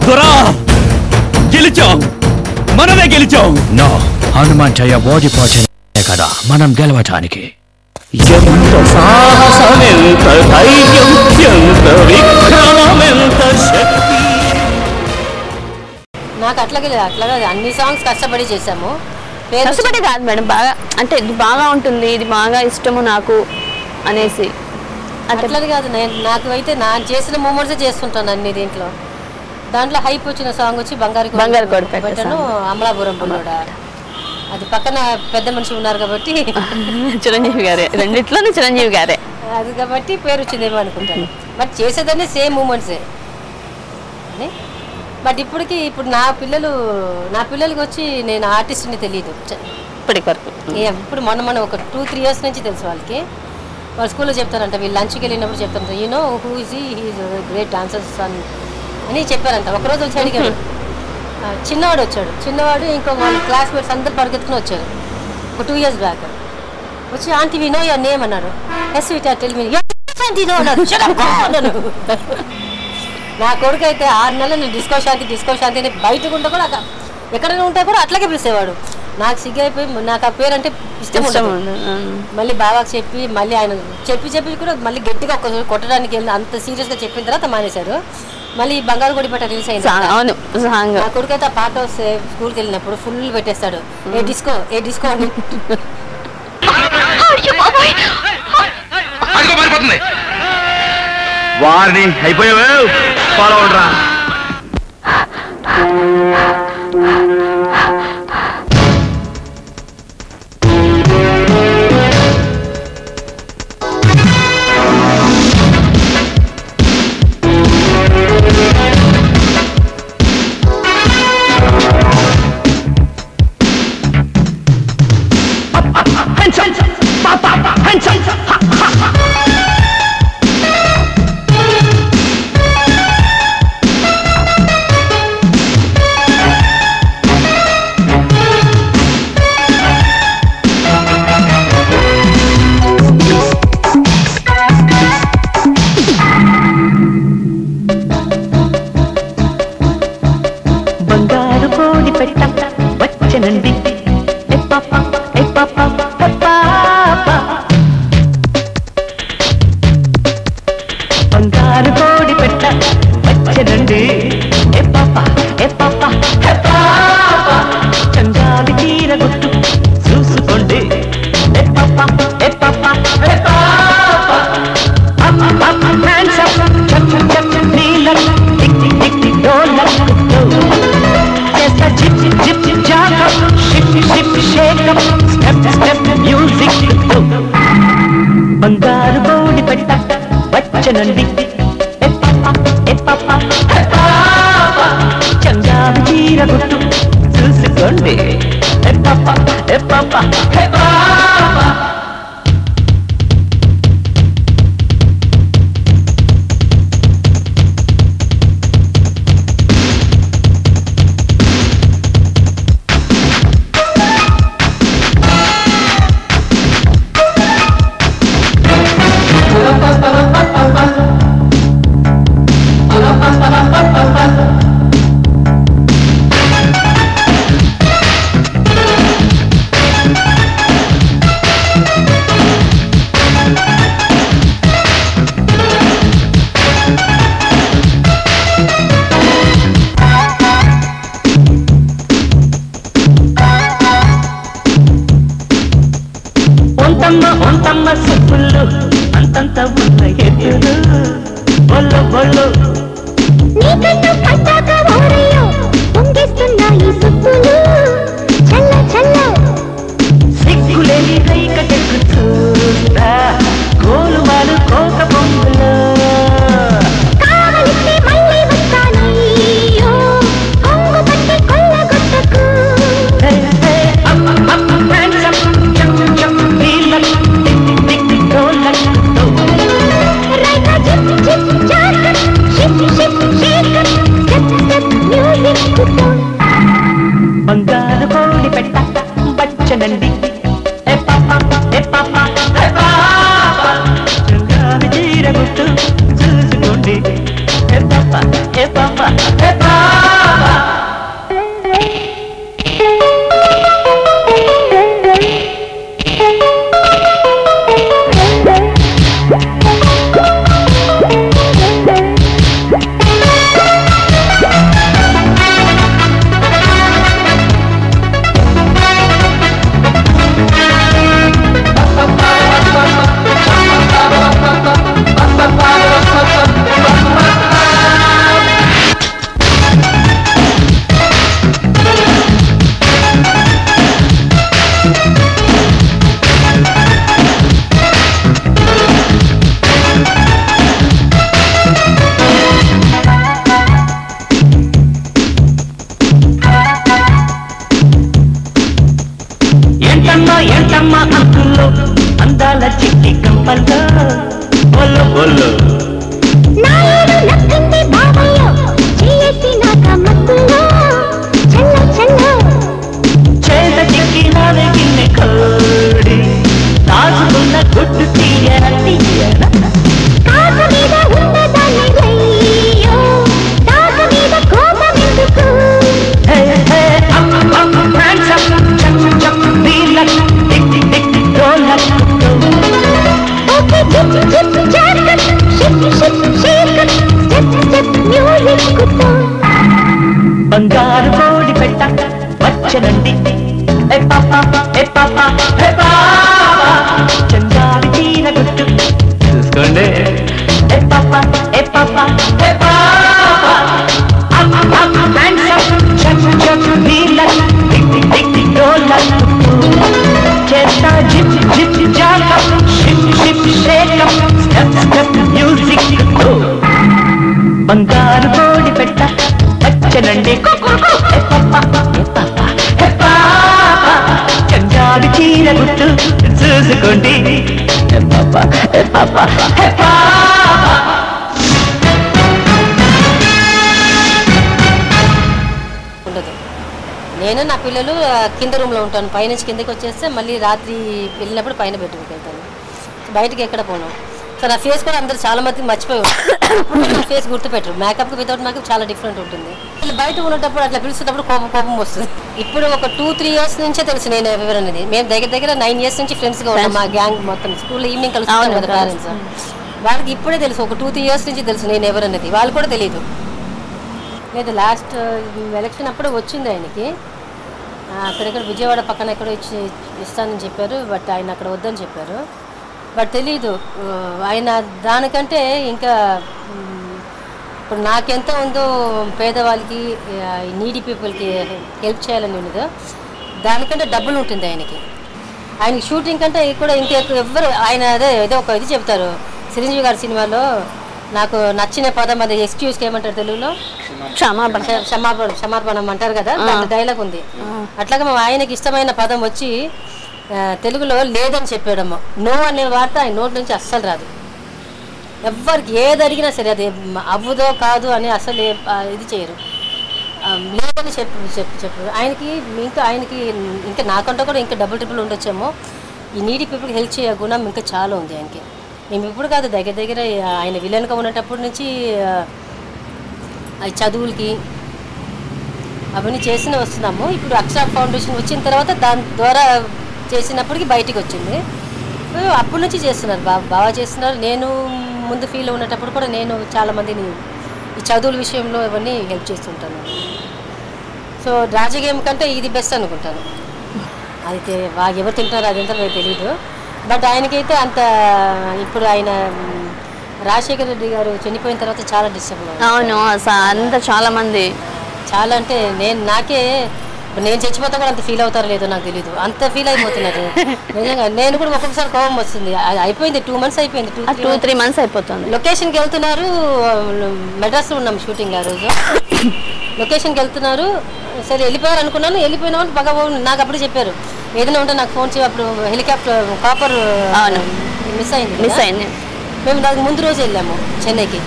దొరా, గెలిచాం, మనమే గెలిచాం. నో, హనుమాన్ జయ ఓడిపోచే కదా మనం గెలవటానికి. ఎంత సాహసం, ఎంత ధైర్యం, ఎంత విక్రమం, ఎంత శక్తి. నాకు అట్లాగే అన్ని సాంగ్స్ కష్టపడి చేసాము. కష్టపడి కాదు మేడం, బాగా అంటే ఇది బాగా ఉంటుంది, ఇది బాగా ఇష్టము నాకు అనేసి. అట్లని కాదు, నాకు అయితే నా చేసిన మూమెంట్సే చేస్తుంటాను అన్ని. దీంట్లో దాంట్లో హైప్ వచ్చిన సాంగ్ వచ్చి బంగారు పెట్టను, అమలాపురం పుల్లోడా. అది పక్కన పెద్ద మనిషి ఉన్నారు కాబట్టి చిరంజీవి గారే, రెండిట్లోనే చిరంజీవి గారే. అది కాబట్టి పేరు వచ్చిందేమో అనుకుంటాను. బట్ చేసేదాన్ని సేమ్ మూమెంట్సే. బట్ ఇప్పుడు నా పిల్లలకి వచ్చి నేను ఆర్టిస్ట్ని తెలియదు ఇప్పటి వరకు. ఇప్పుడు మొన్న ఒక 2-3 ఇయర్స్ నుంచి తెలుసు వాళ్ళకి. వాళ్ళ స్కూల్లో చెప్తారంట, వీళ్ళు లంచ్కి వెళ్ళినప్పుడు చెప్తారంట, you know who is he is great dancers అని చెప్పారంట. ఒకరోజు వచ్చి అడిగారు, చిన్నవాడు వచ్చాడు, ఇంకో వాళ్ళ క్లాస్మేట్స్ అందరు పరిగెత్తుకుని వచ్చారు ఒక 2 years బ్యాక్. వచ్చి aunty we know your name అన్నారు. ఎస్ స్వీట్ టెల్ మీ నా కొడుకు అయితే 6 నెలలు నేను డిస్కో శాంతి అని బయటకు ఉంటే కూడా ఎక్కడైనా ఉంటే కూడా అట్లాగే పిలిచేవాడు. నాకు సిగ్గైపోయి నాకు ఆ పేరు అంటే ఇష్టం ఉండదు. మళ్ళీ బాబాకి చెప్పి మళ్ళీ ఆయన చెప్పి కూడా మళ్ళీ గట్టిగా ఒక్కసారి కొట్టడానికి వెళ్ళి అంత సీరియస్గా చెప్పిన తర్వాత మానేశారు. మళ్ళీ బంగారు గుడిపేట రిలీజ్ అయింది. నా కొడుకు అయితే ఆ పాట వస్తే స్కూల్కి వెళ్ళినప్పుడు ఫుల్ పెట్టేస్తాడు, ఏ డిస్కో అని. వారిని అయిపోయావే, ఫాలో అవడరా. ఎంటమ్మ అంతుల్లో అందాల చిట్టి కంపల్లో బొల్లు బొల్లు నాయుడు నచ్చింది బాబయ్యో చేసి నాక మత్తులో చల్ల చల్ల చేత చిక్కినావే గిన్నె కోడి దాచుకున్న గుడ్డు తీయన తీయన కాక మీద ఉన్నదాన్ని అయ్యో దాక మీద కోపం ఎందుకు బంగారు కోడి పెట్ట వచ్చనండి చందాలి చీర గుట్టు చూసుకోండి చేస్తా zip zip జాకప్ ship ship shake up step step music బంగారు కోడి పెట్ట వచ్చనండి చందాలి చీర గుట్టు చూసుకోండి ఉండదు. నేను నా పిల్లలు కింద రూమ్లో ఉంటాను, పైనుంచి కిందకి వచ్చేస్తే మళ్ళీ రాత్రి వెళ్ళినప్పుడు పైన బెడ్రూమ్కి వెళ్తాను, బయటకి ఎక్కడ పోను. సో నా ఫేస్ కూడా అందరూ చాలా మంది మర్చిపోయి నా ఫేస్ గుర్తుపెట్టరు. మేకప్ వితౌట్ మేకప్ చాలా డిఫరెంట్ ఉంటుంది. బయట ఉన్నప్పుడు అట్లా పిలిచేటప్పుడు కోపం వస్తుంది. ఇప్పుడు ఒక 2-3 years నుంచే తెలుసు నేను ఎవరనేది. మేము దగ్గర 9 years నుంచి ఫ్రెండ్స్గా ఉన్నాం. మా గ్యాంగ్ మొత్తం స్కూల్లో ఈవినింగ్ కలుస్తాను కదా పేరెంట్స్, వాళ్ళకి ఇప్పుడే తెలుసు. ఒక 2-3 years నుంచి తెలుసు నేను ఎవరనేది, వాళ్ళు కూడా తెలియదు. లేదు లాస్ట్ ఎలక్షన్ అప్పుడే వచ్చింది ఆయనకి, అక్కడెక్కడ విజయవాడ పక్కన ఎక్కడో ఇస్తానని చెప్పారు, బట్ ఆయన అక్కడ వద్దని చెప్పారు. బట్ తెలీదు ఆయన దానికంటే ఇంకా ఇప్పుడు నాకెంత ఉందో పేదవాళ్ళకి నీడీ పీపుల్కి హెల్ప్ చేయాలని ఉండదు, దానికంటే డబ్బులు ఉంటుంది ఆయనకి. ఆయనకి షూటింగ్ కంటే కూడా ఇంకా ఎవ్వరు ఆయన ఏదో ఒక ఇది చెప్తారు. చిరంజీవి గారి సినిమాలో నాకు నచ్చిన పదం అది ఎక్స్క్యూజ్కి ఏమంటారు తెలుగులో క్షమాపణం అంటారు కదా, దాంట్లో డైలాగ్ ఉంది. అట్లాగే ఆయనకి ఇష్టమైన పదం వచ్చి తెలుగులో లేదని చెప్పాడమ్మా. నో అనే వార్త ఆయన నోటి నుంచి అస్సలు రాదు. ఎవ్వరికి ఏది అడిగినా సరే అది అవ్వదో కాదు అని అసలు ఇది చేయరు, లేదని చెప్పారు. ఆయనకి ఇంకా నాకంటే కూడా ఇంకా డబుల్ ట్రిపుల్ ఉండొచ్చేమో. ఈ నీడీ పీపుల్కి హెల్ప్ చేయ గుణం ఇంకా చాలా ఉంది ఆయనకి. మేము ఇప్పుడు కాదు, దగ్గర ఆయన విలన్గా ఉన్నప్పటి నుంచి చదువులకి అవన్నీ చేసిన వస్తున్నాము. ఇప్పుడు అక్షర ఫౌండేషన్ వచ్చిన తర్వాత దాని ద్వారా చేసినప్పటికీ బయటికి వచ్చింది. అప్పటి నుంచి చేస్తున్నారు, బాగా చేస్తున్నారు. నేను ముందు ఫీల్ ఉన్నప్పుడు కూడా నేను చాలామందిని ఈ చదువుల విషయంలో ఇవన్నీ హెల్ప్ చేస్తుంటాను. సో రాజకీయం కంటే ఇది బెస్ట్ అనుకుంటాను. అయితే ఎవరు తింటారో అదంతా నాకు తెలీదు, బట్ ఆయనకైతే అంత ఇప్పుడు ఆయన రాజశేఖర రెడ్డి గారు చనిపోయిన తర్వాత చాలా డిస్టర్బ్ అవును అంత చాలా మంది చాలా అంటే నాకే నేను చచ్చిపోతా కూడా అంత ఫీల్ అవుతారో లేదో నాకు తెలీదు, అంత ఫీల్ అయిపోతున్నారు నిజంగా. నేను కూడా ఒక్కొక్కసారి కోపం వస్తుంది. అయిపోయింది 2 months అయిపోయింది, 2-3 months అయిపోతుంది. లొకేషన్కి వెళ్తున్నారు, మెడ్రాస్లో ఉన్నాం షూటింగ్ ఆ రోజు. లొకేషన్కి వెళ్తున్నారు, సరే వెళ్ళిపోయారు అనుకున్నాను. వెళ్ళిపోయిన వాళ్ళు బాగా నాకు అప్పుడు చెప్పారు ఏదైనా ఉంటే నాకు ఫోన్ చేయ. అప్పుడు హెలికాప్టర్ కాపర్ మిస్ అయింది. మేము దానికి ముందు రోజు వెళ్ళాము చెన్నైకి.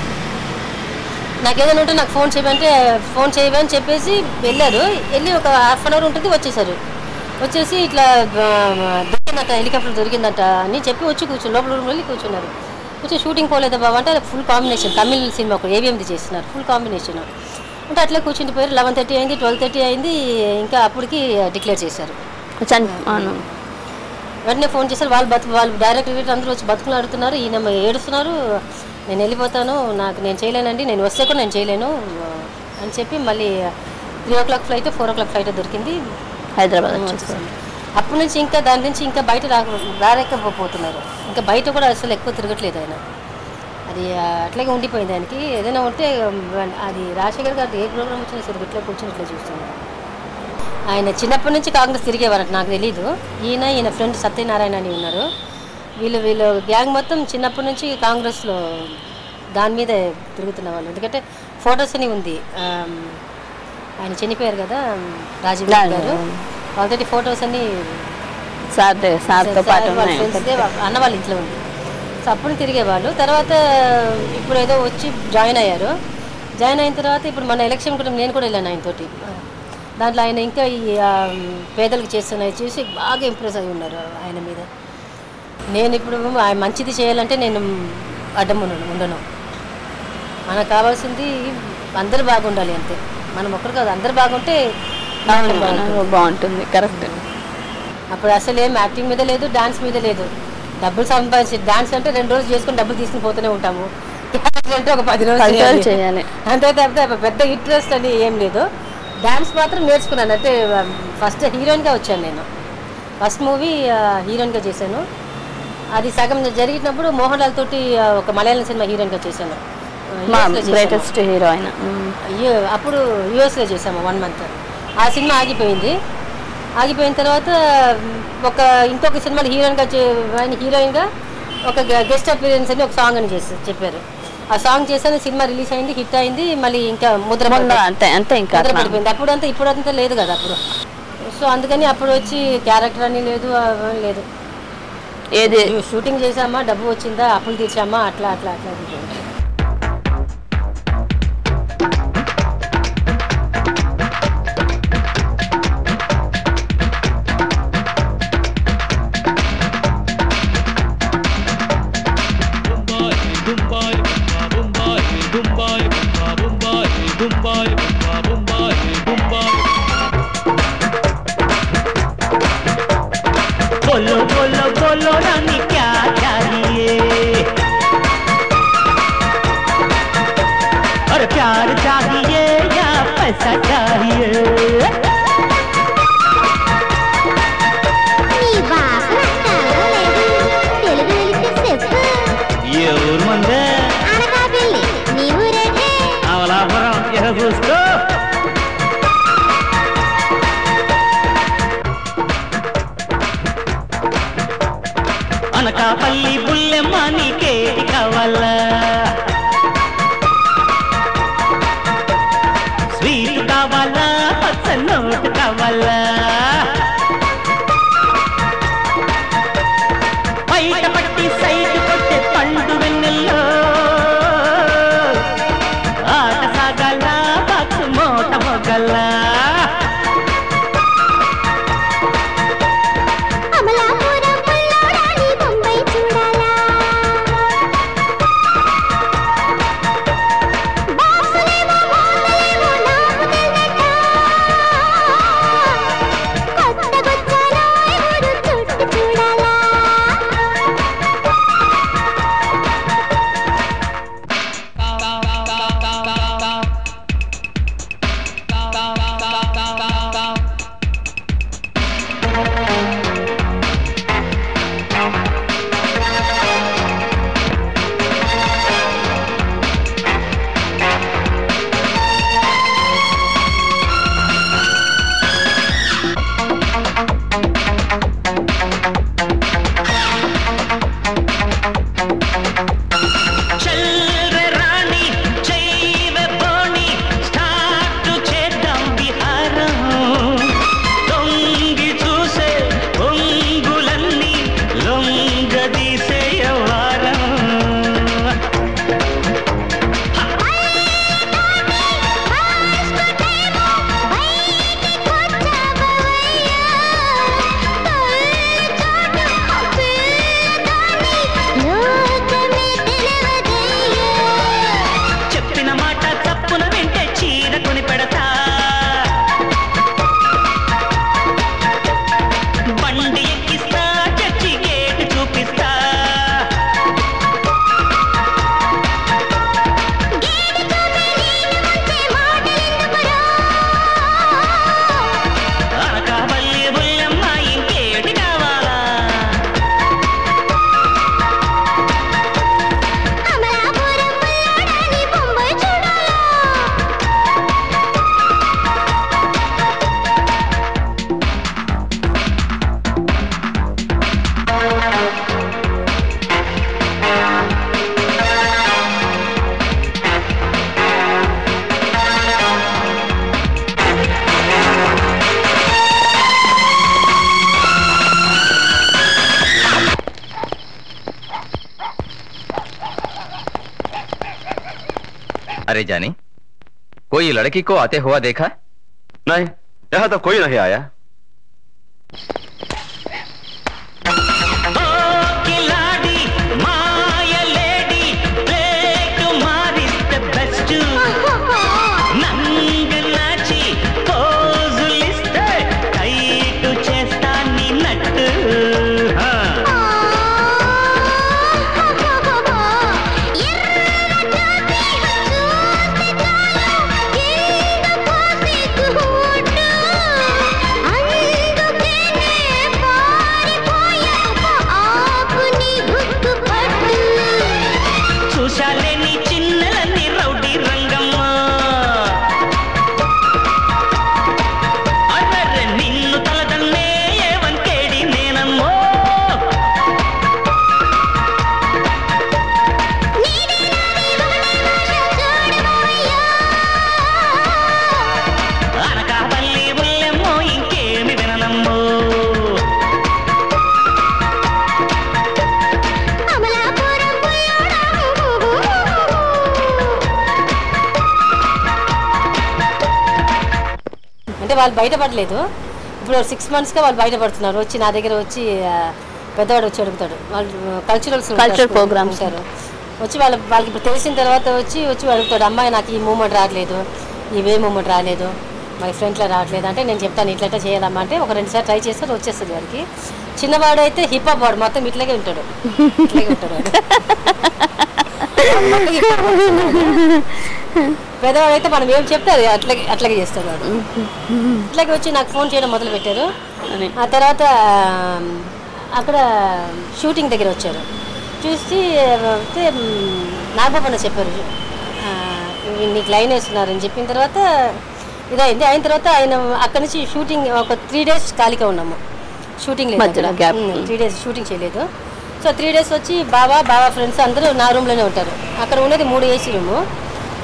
నాకు ఏదైనా ఉంటే నాకు ఫోన్ చేయమంటే ఫోన్ చేయమని చెప్పేసి వెళ్ళారు. వెళ్ళి ఒక 1/2 hour ఉంటుంది, వచ్చేసారు. వచ్చేసి ఇట్లా దొరికిందట, హెలికాప్టర్ దొరికిందట అని చెప్పి వచ్చి లోపల రూమ్ వెళ్ళి కూర్చున్నారు. కూర్చొని షూటింగ్ పోలేదా బాబా అంటే ఫుల్ కాంబినేషన్, తమిళ్ సినిమా ఒక AVMది చేస్తున్నారు, ఫుల్ కాంబినేషన్. అంటే అట్లా కూర్చుండిపోయారు. 11:30 అయింది, 12:30 అయింది. ఇంకా అప్పటికి డిక్లేర్ చేశారు. వెంటనే ఫోన్ చేశారు. వాళ్ళు డైరెక్టర్ అందరూ వచ్చి బతుకులు ఆడుతున్నారు, ఈయన ఏడుస్తున్నారు. నేను వెళ్ళిపోతాను, నేను చేయలేనండి, నేను వస్తే కూడా నేను చేయలేను అని చెప్పి మళ్ళీ 3 o'clock ఫ్లైట్ 4 o'clock ఫ్లైట్ దొరికింది, హైదరాబాద్ వచ్చేసాను. అప్పటి నుంచి ఇంకా దాని నుంచి ఇంకా బయట రాలేకపోతున్నారు. ఇంకా బయట కూడా అసలు ఎక్కువ తిరగట్లేదు ఆయన. అది అట్లాగే ఉండిపోయింది ఆయనకి. ఏదైనా ఉంటే అది రాజశేఖర్ గారు ఏ ప్రోగ్రామ్ వచ్చినా సరే ఇట్లా కూర్చొని ఇట్లా చూస్తున్నారు. ఆయన చిన్నప్పటి నుంచి కాంగ్రెస్ తిరిగేవారంట, నాకు తెలీదు. ఈయన ఫ్రెండ్ సత్యనారాయణ అని ఉన్నారు. వీళ్ళు గ్యాంగ్ మొత్తం చిన్నప్పటి నుంచి కాంగ్రెస్లో దాని మీద తిరుగుతున్న వాళ్ళు. ఎందుకంటే ఫొటోస్ అని ఉంది, ఆయన చనిపోయారు కదా రాజీవ్ గారు, వాళ్ళతో ఫొటోస్ అన్ని సార్తో పాటు అన్న వాళ్ళ ఇంట్లో ఉంది. సో అప్పుడు తిరిగేవాళ్ళు. తర్వాత ఇప్పుడు ఏదో వచ్చి జాయిన్ అయ్యారు. జాయిన్ అయిన తర్వాత ఇప్పుడు మన ఎలక్షన్ కూడా నేను కూడా వెళ్ళాను ఆయనతోటి. దాంట్లో ఆయన ఇంకా ఈ పేదలకు చేస్తున్నాయి చూసి బాగా ఇంప్రెస్ అయి ఉన్నారు ఆయన మీద. నేను ఇప్పుడు ఆయన మంచిది చేయాలంటే నేను అడ్డం ఉండను. మనకు కావాల్సింది అందరూ బాగుండాలి అంతే. మనం ఒక్కరు కాదు, అందరు బాగుంటే బాగుంటుంది. కరెక్ట్. అప్పుడు అసలు ఏం యాక్టింగ్ మీద లేదు, డాన్స్ మీద లేదు. డబ్బులు సంపాదించి డాన్స్ అంటే 2 రోజులు చేసుకుని డబ్బులు తీసుకుని పోతూనే ఉంటాము. అంటే ఒక 10 రోజులు చేయాలి అంతే తప్పితే పెద్ద ఇంట్రెస్ట్ అని ఏం లేదు. డాన్స్ మాత్రం నేర్చుకున్నాను. అంటే ఫస్ట్ హీరోయిన్గా వచ్చాను నేను. ఫస్ట్ మూవీ హీరోయిన్గా చేశాను. అది సగం జరిగినప్పుడు మోహన్ లాల్ తోటి ఒక మలయాళం సినిమా హీరోయిన్గా చేశాను. గ్రేటెస్ట్ హీరో ఆయన. అప్పుడు యూఎస్లో చేసాము 1 month. ఆ సినిమా ఆగిపోయిన తర్వాత ఇంకొక సినిమాలో హీరోయిన్గా ఒక గెస్ట్ అపీరెన్స్ అని ఒక సాంగ్ అని చెప్పారు. ఆ సాంగ్ చేశాను. సినిమా రిలీజ్ అయింది, హిట్ అయింది. మళ్ళీ ఇంకా ముద్ర పడిపోయింది. అప్పుడంతా ఇప్పుడంతా లేదు కదా అప్పుడు. సో అందుకని అప్పుడు వచ్చి క్యారెక్టర్ అని లేదు ఏది షూటింగ్ చేసామా, డబ్బు వచ్చిందా, అప్పులు తీర్చామా, అట్లా बोलो बोलो बोलो रानी क्या चाहिए, और प्यार चाहिए या पैसा चाहिए. ये ऊर मंदे అవలాపురం यह చూసుకో. అనకాపల్లి బుల్లెమ్మ నీకేది కావాలా, స్వీట్ కావాలా, పచ్చ నోటు కావాలా, బయట పట్టి సైడ్ కొట్టే పండు వెన్నెల్లో ఆట సాగాల, బాక్సు మోట మొగల. अरे जानी, कोई लड़की को आते हुआ देखा? नहीं, यहाँ तो कोई नहीं आया। వాళ్ళు బయటపడలేదు. ఇప్పుడు 6 monthsగా వాళ్ళు బయటపడుతున్నారు. వచ్చి నా దగ్గర వచ్చి పెద్దవాడు వచ్చి అడుగుతాడు. వాళ్ళు కల్చరల్ ప్రోగ్రామ్స్ వచ్చి వాళ్ళకి ఇప్పుడు తెలిసిన తర్వాత వచ్చి అడుగుతాడు, అమ్మాయి నాకు ఈ మూమెంట్ రావట్లేదు, ఇవే మూమెంట్ రాలేదు, మరి ఫ్రంట్లో రావట్లేదు అంటే నేను చెప్తాను ఇట్లా చేయాలమ్మా అంటే ఒక 2 సార్లు ట్రై చేస్తే వచ్చేస్తుంది వాడికి. చిన్నవాడు అయితే హిప్ హాప్ వాడు మొత్తం ఇట్లాగే ఉంటాడు. పెద్దవాడు అయితే మనం ఏం చెప్తే అది అట్లాగే చేస్తాడు వాడు. ఇట్లాగే వచ్చి నాకు ఫోన్ చేయడం మొదలు పెట్టారు. ఆ తర్వాత అక్కడ షూటింగ్ దగ్గర వచ్చారు. చూసి నాగబాబు చెప్పారు నీకు లైన్ వేస్తున్నారని చెప్పిన తర్వాత ఇదైంది. అయిన తర్వాత ఆయన అక్కడి నుంచి షూటింగ్ ఒక 3 days ఖాళీగా ఉన్నాము. షూటింగ్ లేదు, 3 days షూటింగ్ చేయలేదు. సో 3 days వచ్చి బాబా ఫ్రెండ్స్ అందరూ నా రూమ్లోనే ఉంటారు. అక్కడ ఉన్నది 3 AC రూము.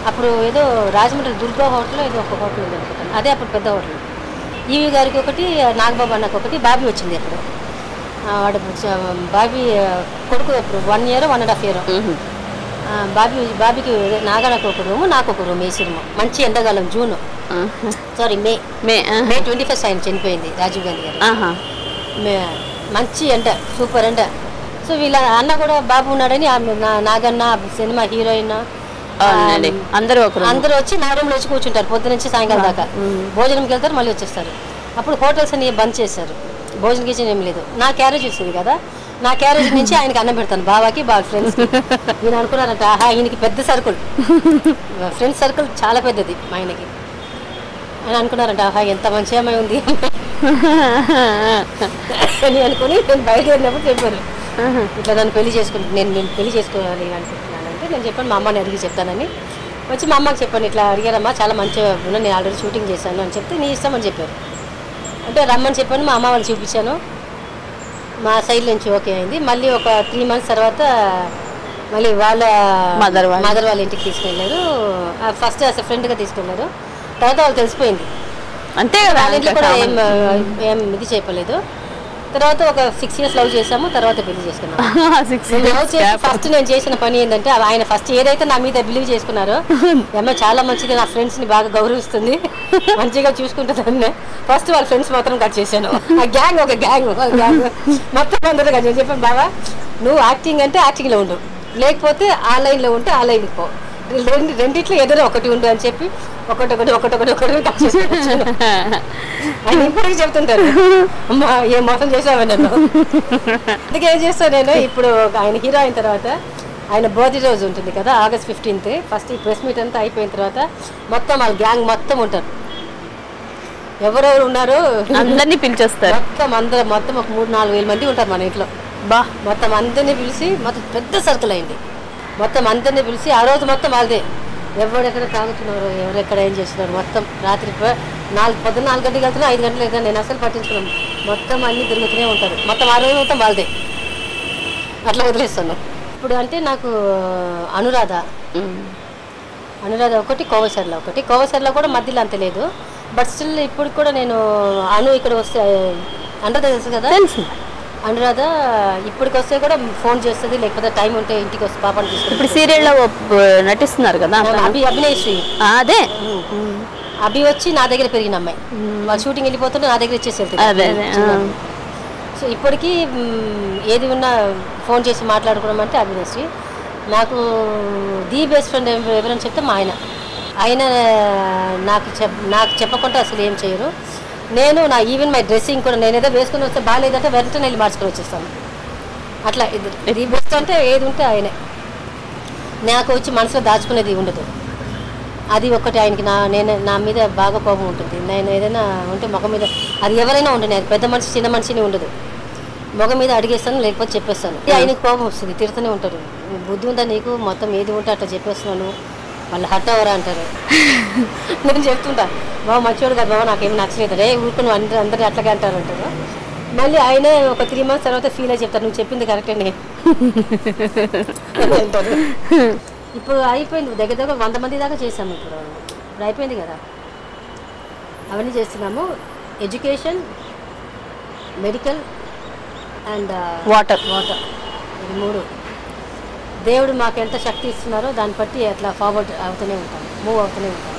అప్పుడు ఏదో రాజమండ్రి దుర్గా హోటల్ ఏదో ఒక హోటల్ ఉంది అనుకుంటాను, అదే అప్పుడు పెద్ద హోటల్. ఈవి గారికి ఒకటి, నాగబాబు అన్నకు ఒకటి, బాబీ వచ్చింది అప్పుడు. వాడు బాబీ కొడుకు అప్పుడు 1 year 1.5 year. బాబీకి నాగనకు ఒక రూము, నాకు ఒక రూమ్ AC రూమ్. మంచి ఎండాకాలం జూన్ మే 21 ఆయన చనిపోయింది రాజీవ్ గాంధీ గారు. మంచి ఎండ, సూపర్ ఎండ. సో వీళ్ళ అన్న కూడా బాబు ఉన్నాడని నాగన్న సినిమా హీరోయిన్ అందరూ వచ్చి నా రూమ్లో వచ్చి కూర్చుంటారు పొద్దు నుంచి సాయంకాలం దాకా. భోజనంకి వెళ్తారు, మళ్ళీ వచ్చేస్తారు. అప్పుడు హోటల్స్ అన్ని బంద్ చేశారు, భోజనం కిచెన్ ఏం లేదు. నా క్యారేజ్ వచ్చింది కదా, నా క్యారేజ్ నుంచి ఆయనకి అన్నం పెడతాను, బాబాకి బాగా ఫ్రెండ్స్. ఈయన అనుకున్నారంట ఈయనకి పెద్ద సర్కిల్, ఫ్రెండ్స్ సర్కిల్ చాలా పెద్దది మా ఆయనకి. ఆయన అనుకున్నారంట ఎంత మంచి అమ్మాయి ఉంది అని అనుకుని నేను బయట వెళ్ళినప్పుడు చెప్పాను ఇట్లా నన్ను పెళ్లి చేసుకుంటాను, నేను పెళ్లి చేసుకోవాలి అనుకుంటున్నాను అంటే నేను చెప్పాను మా అమ్మని అడిగి చెప్తానని. వచ్చి మా అమ్మకి చెప్పాను ఇట్లా అడిగారమ్మా చాలా మంచిగా ఉన్నా, నేను ఆల్రెడీ షూటింగ్ చేశాను అని చెప్తే నీ ఇష్టం అని చెప్పారు. అంటే రమ్మని చెప్పాను, మా అమ్మ వాళ్ళు చూపించాను, మా సైడ్ నుంచి ఓకే అయింది. మళ్ళీ ఒక 3 months తర్వాత మళ్ళీ వాళ్ళ మదర్ వాళ్ళ ఇంటికి తీసుకెళ్ళారు. ఫస్ట్ అసలు ఫ్రెండ్గా తీసుకెళ్ళారు, తర్వాత వాళ్ళు తెలిసిపోయింది అంతే కదా, వాళ్ళ ఇంట్లో కూడా ఏం ఇది చెప్పలేదు. తర్వాత ఒక 6 years లవ్ చేసాము, తర్వాత పెళ్లి చేసుకున్నాము. ఫస్ట్ నేను చేసిన పని ఏంటంటే ఆయన ఫస్ట్ ఏదైతే నా మీద బిలీవ్ చేసుకున్నారో అమ్మాయి చాలా మంచిది, నా ఫ్రెండ్స్ని బాగా గౌరవిస్తుంది, మంచిగా చూసుకుంటుందని ఫస్ట్ వాళ్ళ ఫ్రెండ్స్ మాత్రం కట్ చేశాను. ఆ గ్యాంగ్ ఒక గ్యాంగ్ మొత్తం అందరూ కట్ చేసి చెప్పాను, బాబా నువ్వు యాక్టింగ్ అంటే యాక్టింగ్లో ఉండు, లేకపోతే ఆ లైన్లో ఉంటే ఆ లైన్కి పో, రెండిట్లో ఏదైనా ఒకటి ఉండు అని చెప్పి ఒకటి కట్ చేసి ఆయన ఇప్పటికీ చెప్తుంటారు అమ్మా ఏం మోసం చేసావా నన్ను. అందుకే ఏం చేస్తాను నేను ఇప్పుడు ఆయన హీరో అయిన తర్వాత ఆయన బర్త్డే రోజు ఉంటుంది కదా August 15th, ఫస్ట్ ఈ ప్రెస్ మీట్ అంతా అయిపోయిన తర్వాత మొత్తం వాళ్ళ గ్యాంగ్ మొత్తం ఉంటారు, ఎవరెవరు ఉన్నారో అందరినీ పిలిచేస్తారు. మొత్తం ఒక 3-4 వేల మంది ఉంటారు మన ఇంట్లో. మొత్తం అందరినీ పిలిచి మొత్తం పెద్ద సర్కిల్ అయింది. మొత్తం అందరినీ పిలిచి ఆ రోజు మొత్తం వాళ్ళదే, ఎవరెక్కడ తాగుతున్నారు, ఎవరెక్కడ ఏం చేస్తున్నారు, మొత్తం రాత్రి పొద్దున్న 4 గంటలకు వెళ్తున్నా 5 గంటలు వెళ్తున్నా నేను అసలు పట్టించుకున్నాను. మొత్తం అన్నీ తిరుగుతూనే ఉంటారు, మొత్తం ఆ రోజు మొత్తం వాళ్ళదే, అట్లా వదిలేస్తాను. ఇప్పుడు అంటే నాకు అనురాధ ఒకటి, కోవసర్లో కూడా మధ్యలో అంత లేదు, బట్ స్టిల్ ఇప్పుడు కూడా నేను ఇక్కడ వస్తే అందరూ తెలుసు కదా, అనురాధ ఇప్పటికొస్తే కూడా ఫోన్ చేస్తుంది, లేకపోతే టైం ఉంటే ఇంటికి వస్తే పాపని తీసుకుంటుంది. ఇప్పుడు సీరియల్లో నటిస్తున్నారు కదా అభినయశ్రీ. అదే అభి వచ్చి నా దగ్గర పెరిగిన అమ్మాయి. వాళ్ళు షూటింగ్ వెళ్ళిపోతుంటే నా దగ్గర ఇచ్చేసి వెళ్తారు. సో ఇప్పటికీ ఏది ఉన్నా ఫోన్ చేసి మాట్లాడుకోవడం అంటే అభినయశ్రీ. నాకు ది బెస్ట్ ఫ్రెండ్ ఎవరైనా చెప్తే మా ఆయన నాకు చెప్పకుండా అసలు ఏం చేయరు. నేను నా ఈవెన్ మై డ్రెస్సింగ్ కూడా నేను ఏదో వేసుకుని వస్తే బాగాలేదంటే వెంటనే వెళ్ళి మార్చుకొని వచ్చేస్తాను. అట్లా ఇది బెస్ట్ అంటే ఏది ఉంటే ఆయనే. నాకు వచ్చి మనసులో దాచుకునేది ఉండదు. అది ఒక్కటి ఆయనకి నా మీద బాగా కోపం ఉంటుంది. నేను ఏదైనా ఉంటే ముఖం మీద అది ఎవరైనా ఉంటుంది, అది పెద్ద మనిషి చిన్న మనిషిని ఉండదు. ముఖం మీద అడిగేస్తాను, లేకపోతే చెప్పేస్తాను. ఆయనకి కోపం వస్తుంది, తిడుతూనే ఉంటారు. బుద్ధి ఉందా నీకు, మొత్తం ఏది ఉంటే అట్లా చెప్పేస్తున్నాను, వాళ్ళు హట్ అవరా అంటారు. నేను చెప్తుంటా, బాబు మంచివాడు కదా బాబు, నాకేమి నచ్చలేదు, రే ఊరుకుని అందరినీ అట్లాగే అంటారు అంటారు. మళ్ళీ ఆయనే ఒక 3 months తర్వాత ఫీల్ అయి చెప్తారు, నువ్వు చెప్పింది కరెక్టే అంటారు. ఇప్పుడు అయిపోయింది, దగ్గర 100 మంది దాకా చేసాము. ఇప్పుడు అయిపోయింది కదా, అవన్నీ చేస్తున్నాము. ఎడ్యుకేషన్, మెడికల్ అండ్ వాటర్ ఇది 3. దేవుడు మాకు ఎంత శక్తి ఇస్తున్నారో దాన్ని బట్టి అట్లా ఫార్వర్డ్ అవుతూనే ఉంటాం, మూవ్ అవుతూనే ఉంటాం.